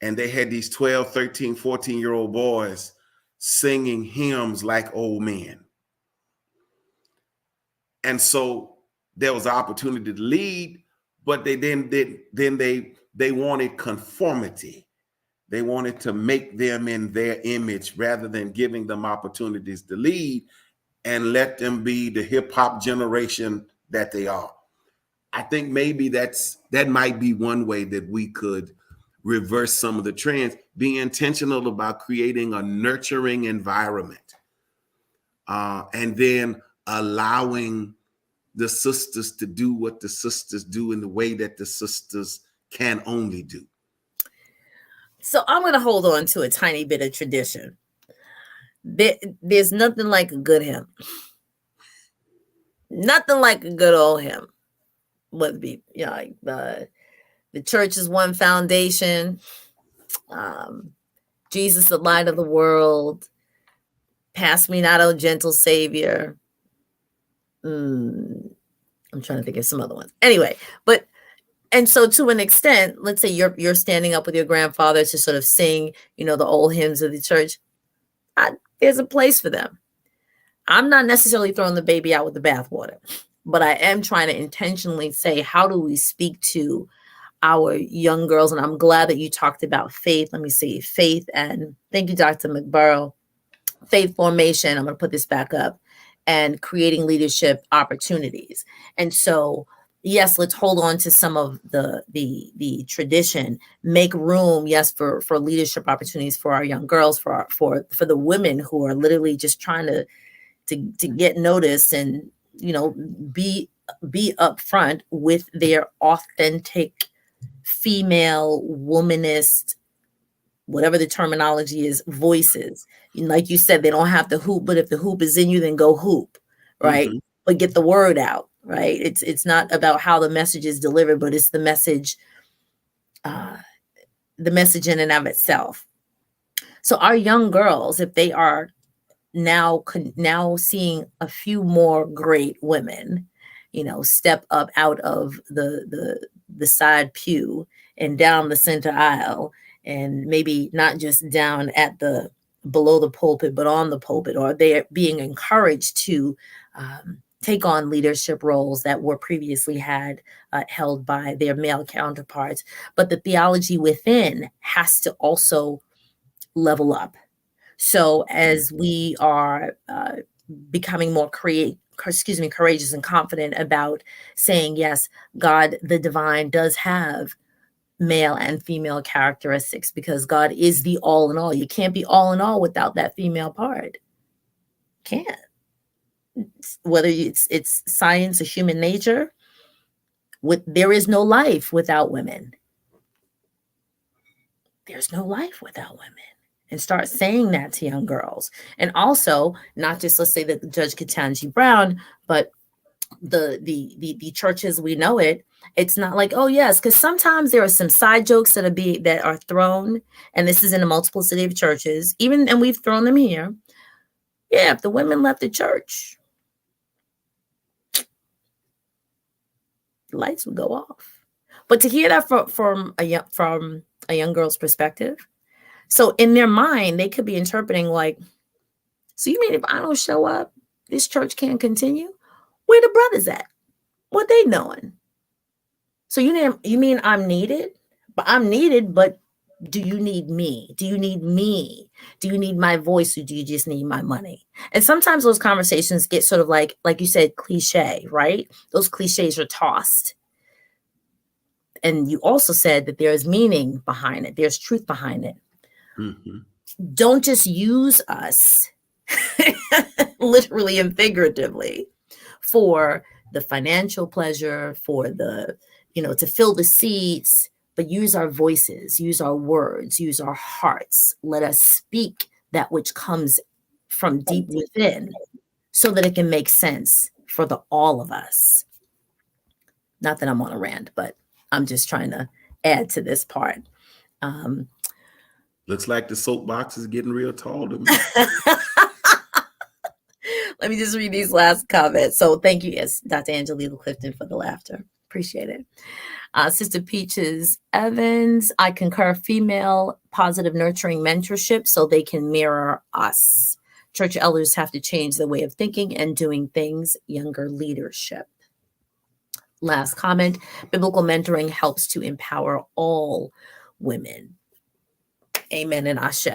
And they had these 12, 13, 14-year-old boys singing hymns like old men. And so there was an opportunity to lead, but they wanted conformity. They wanted to make them in their image rather than giving them opportunities to lead and let them be the hip hop generation that they are. I think maybe that might be one way that we could reverse some of the trends, be intentional about creating a nurturing environment, and then allowing the sisters to do what the sisters do in the way that the sisters can only do. So I'm going to hold on to a tiny bit of tradition. There's nothing like a good hymn. Nothing like a good old hymn. Whether it be, you know, like the church is one foundation, Jesus, the light of the world, pass me not, O gentle Savior. I'm trying to think of some other ones. Anyway, and so to an extent, let's say you're standing up with your grandfather to sort of sing, you know, the old hymns of the church. There's a place for them. I'm not necessarily throwing the baby out with the bathwater, but I am trying to intentionally say, how do we speak to our young girls. And I'm glad that you talked about faith. Let me see, faith. And thank you, Dr. McBurrow. Faith formation. I'm going to put this back up, and creating leadership opportunities. And so, yes, let's hold on to some of the tradition, make room, yes, for leadership opportunities for our young girls, for the women who are literally just trying to get noticed, and, you know, be upfront with their authentic female womanist, whatever the terminology is, voices. And like you said, they don't have to hoop, but if the hoop is in you, then go hoop, right? But get the word out, right? It's not about how the message is delivered, but it's the message in and of itself. So our young girls, if they are now seeing a few more great women, you know, step up out of the side pew and down the center aisle, and maybe not just down at the below the pulpit, but on the pulpit, or they're being encouraged to take on leadership roles that were previously held by their male counterparts. But the theology within has to also level up. So as we are becoming more courageous and confident about saying, yes, God, the divine, does have male and female characteristics, because God is the all in all. You can't be all in all without that female part. Can't. Whether it's science or human nature, there is no life without women. There's no life without women. And start saying that to young girls. And also, not just, let's say that Judge Ketanji Brown, but the churches we know it. It's not like, oh yes, because sometimes there are some side jokes that are thrown, and this is in a multiplicity of churches, and we've thrown them here. Yeah, if the women left the church, the lights would go off. But to hear that from a young girl's perspective, so in their mind, they could be interpreting like, so you mean if I don't show up, this church can't continue? Where the brothers at? What they knowing? So you mean I'm needed? But I'm needed, but do you need me? Do you need me? Do you need my voice, or do you just need my money? And sometimes those conversations get sort of like you said, cliche, right? Those cliches are tossed. And you also said that there is meaning behind it. There's truth behind it. Don't just use us literally and figuratively for the financial pleasure, for the, to fill the seats, but use our voices, use our words, use our hearts. Let us speak that which comes from deep within, so that it can make sense for all of us. Not that I'm on a rant, but I'm just trying to add to this part. Looks like the soapbox is getting real tall to me. Let me just read these last comments. So thank you, yes, Dr. Angelina Clifton, for the laughter. Appreciate it. Sister Peaches Evans, I concur, female positive nurturing mentorship so they can mirror us. Church elders have to change their way of thinking and doing things, younger leadership. Last comment, biblical mentoring helps to empower all women. Amen and ashe.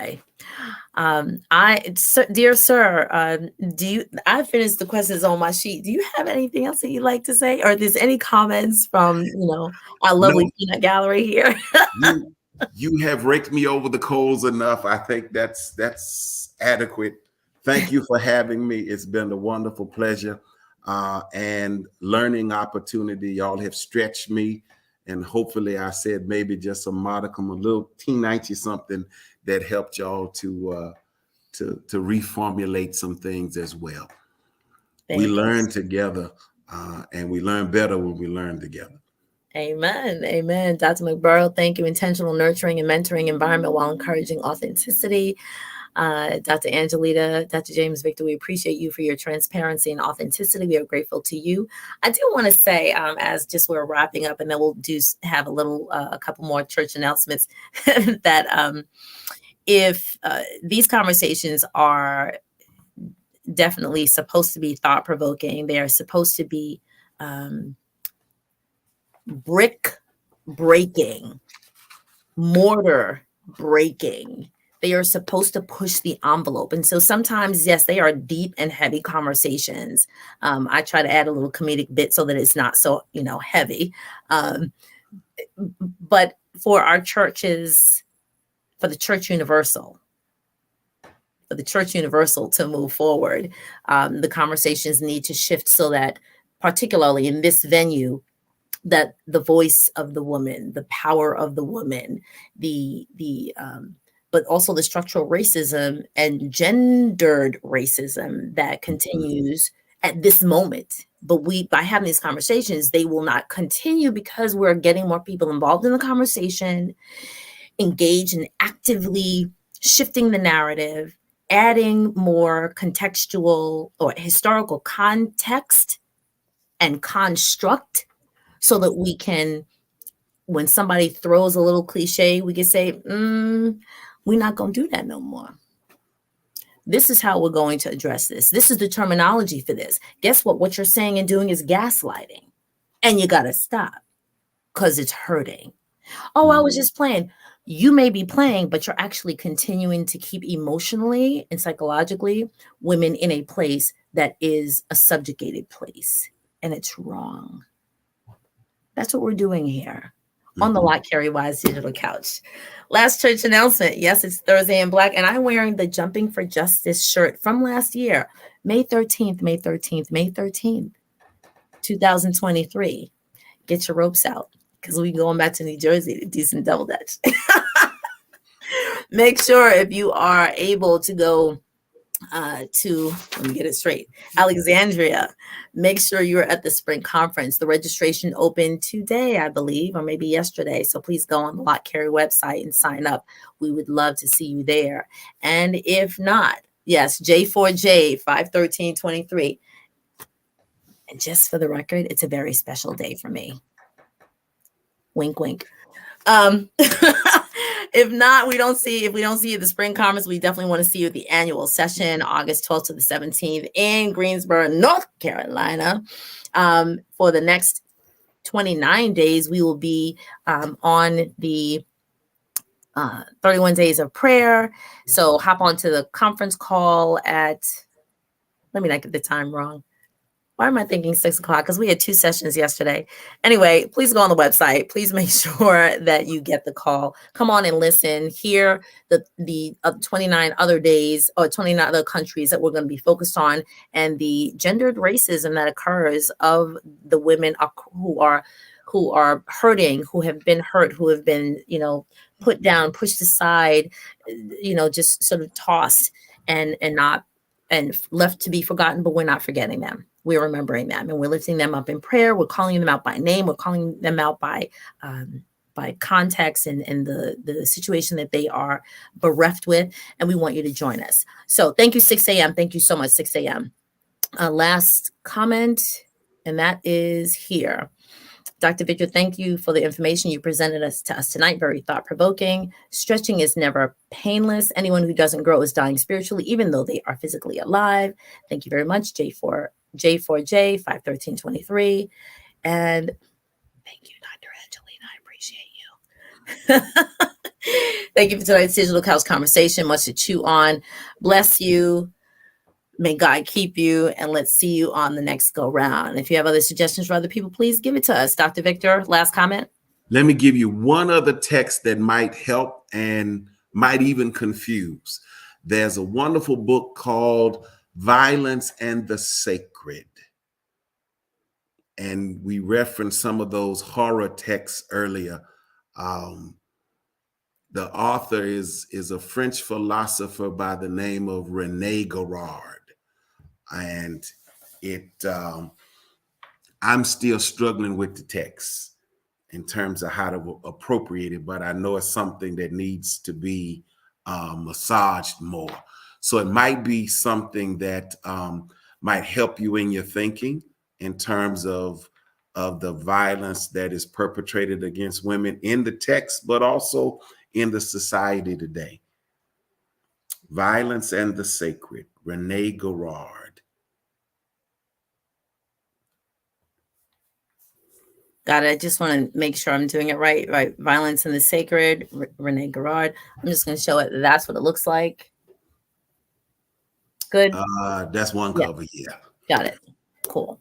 Dear sir, I finished the questions on my sheet. Do you have anything else that you'd like to say? Or if there's any comments from, our lovely peanut gallery here? You have raked me over the coals enough. I think that's adequate. Thank you for having me. It's been a wonderful pleasure and learning opportunity. Y'all have stretched me. And hopefully I said maybe just a modicum, a little teenagey something that helped y'all to reformulate some things as well. We learn together and we learn better when we learn together. Amen. Amen. Dr. McBurrow, thank you. Intentional nurturing and mentoring environment while encouraging authenticity. Dr. Angelita, Dr. James Victor, we appreciate you for your transparency and authenticity. We are grateful to you. I do want to say, as just we're wrapping up, and then we'll have a couple more church announcements, that if these conversations are definitely supposed to be thought-provoking, they are supposed to be brick breaking, mortar breaking. They are supposed to push the envelope. And so sometimes, yes, they are deep and heavy conversations. I try to add a little comedic bit so that it's not so, heavy. But for our churches, for the church universal, to move forward, the conversations need to shift so that, particularly in this venue, that the voice of the woman, the power of the woman, but also the structural racism and gendered racism that continues at this moment. But by having these conversations, they will not continue because we're getting more people involved in the conversation, engaged in actively shifting the narrative, adding more contextual or historical context and construct so that we can, when somebody throws a little cliche, we can say, we're not going to do that no more. This is how we're going to address this. This is the terminology for this. Guess what? What you're saying and doing is gaslighting. And you got to stop because it's hurting. Oh, I was just playing. You may be playing, but you're actually continuing to keep emotionally and psychologically women in a place that is a subjugated place. And it's wrong. That's what we're doing here on the Lott Carey Wise Digital Couch. Last church announcement. Yes, it's Thursday in Black, and I'm wearing the Jumping for Justice shirt from last year, May 13th, 2023. Get your ropes out because we're going back to New Jersey to do some double dutch. Make sure if you are able to go let me get it straight, Alexandria, make sure you're at the spring conference. The registration opened today, I believe, or maybe yesterday. So please go on the Lott Carey website and sign up. We would love to see you there. And if not, yes, J4J 51323. And just for the record, it's a very special day for me. Wink, wink. If we don't see you at the spring conference, we definitely want to see you at the annual session, August 12th to the 17th in Greensboro, North Carolina. For the next 29 days, we will be on the 31 days of prayer. So hop onto the conference call let me not get the time wrong. Why am I thinking 6 o'clock? Because we had 2 sessions yesterday. Anyway, please go on the website. Please make sure that you get the call. Come on and listen. Hear the 29 other days or 29 other countries that we're going to be focused on, and the gendered racism that occurs of the women who are hurting, who have been hurt, who have been, put down, pushed aside, just sort of tossed and left to be forgotten, but we're not forgetting them. We're remembering them and we're lifting them up in prayer. We're calling them out by name. We're calling them out by context and the situation that they are bereft with. And we want you to join us. So thank you, 6 a.m. Thank you so much, 6 a.m. Last comment, and that is here. Dr. Victor, thank you for the information you presented to us tonight. Very thought-provoking. Stretching is never painless. Anyone who doesn't grow is dying spiritually, even though they are physically alive. Thank you very much, J4J 51323. And thank you, Dr. Angelina. I appreciate you. Thank you for tonight's Digital Couch Conversation. Much to chew on. Bless you. May God keep you, and let's see you on the next go round. If you have other suggestions for other people, please give it to us. Dr. Victor, last comment. Let me give you one other text that might help and might even confuse. There's a wonderful book called Violence and the Sacred. And we referenced some of those horror texts earlier. The author is a French philosopher by the name of René Girard. And I'm still struggling with the text in terms of how to appropriate it, but I know it's something that needs to be massaged more. So it might be something that might help you in your thinking in terms of the violence that is perpetrated against women in the text, but also in the society today. Violence and the Sacred, René Girard. Got it. I just want to make sure I'm doing it right. Right. Violence and the Sacred, Renee Garrard. I'm just going to show it. That's what it looks like. Good. That's one Yeah. cover. Yeah. Got it. Cool.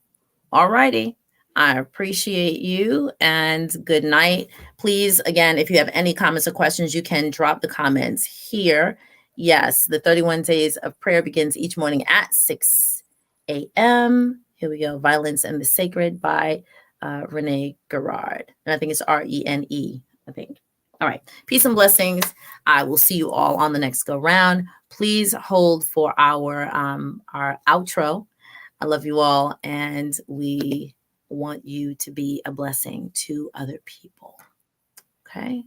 All righty. I appreciate you and good night. Please, again, if you have any comments or questions, you can drop the comments here. Yes, the 31 days of prayer begins each morning at 6 a.m. Here we go. Violence and the Sacred by Renee Garrard. And I think it's Rene, I think. All right. Peace and blessings. I will see you all on the next go round. Please hold for our outro. I love you all, and we want you to be a blessing to other people. Okay?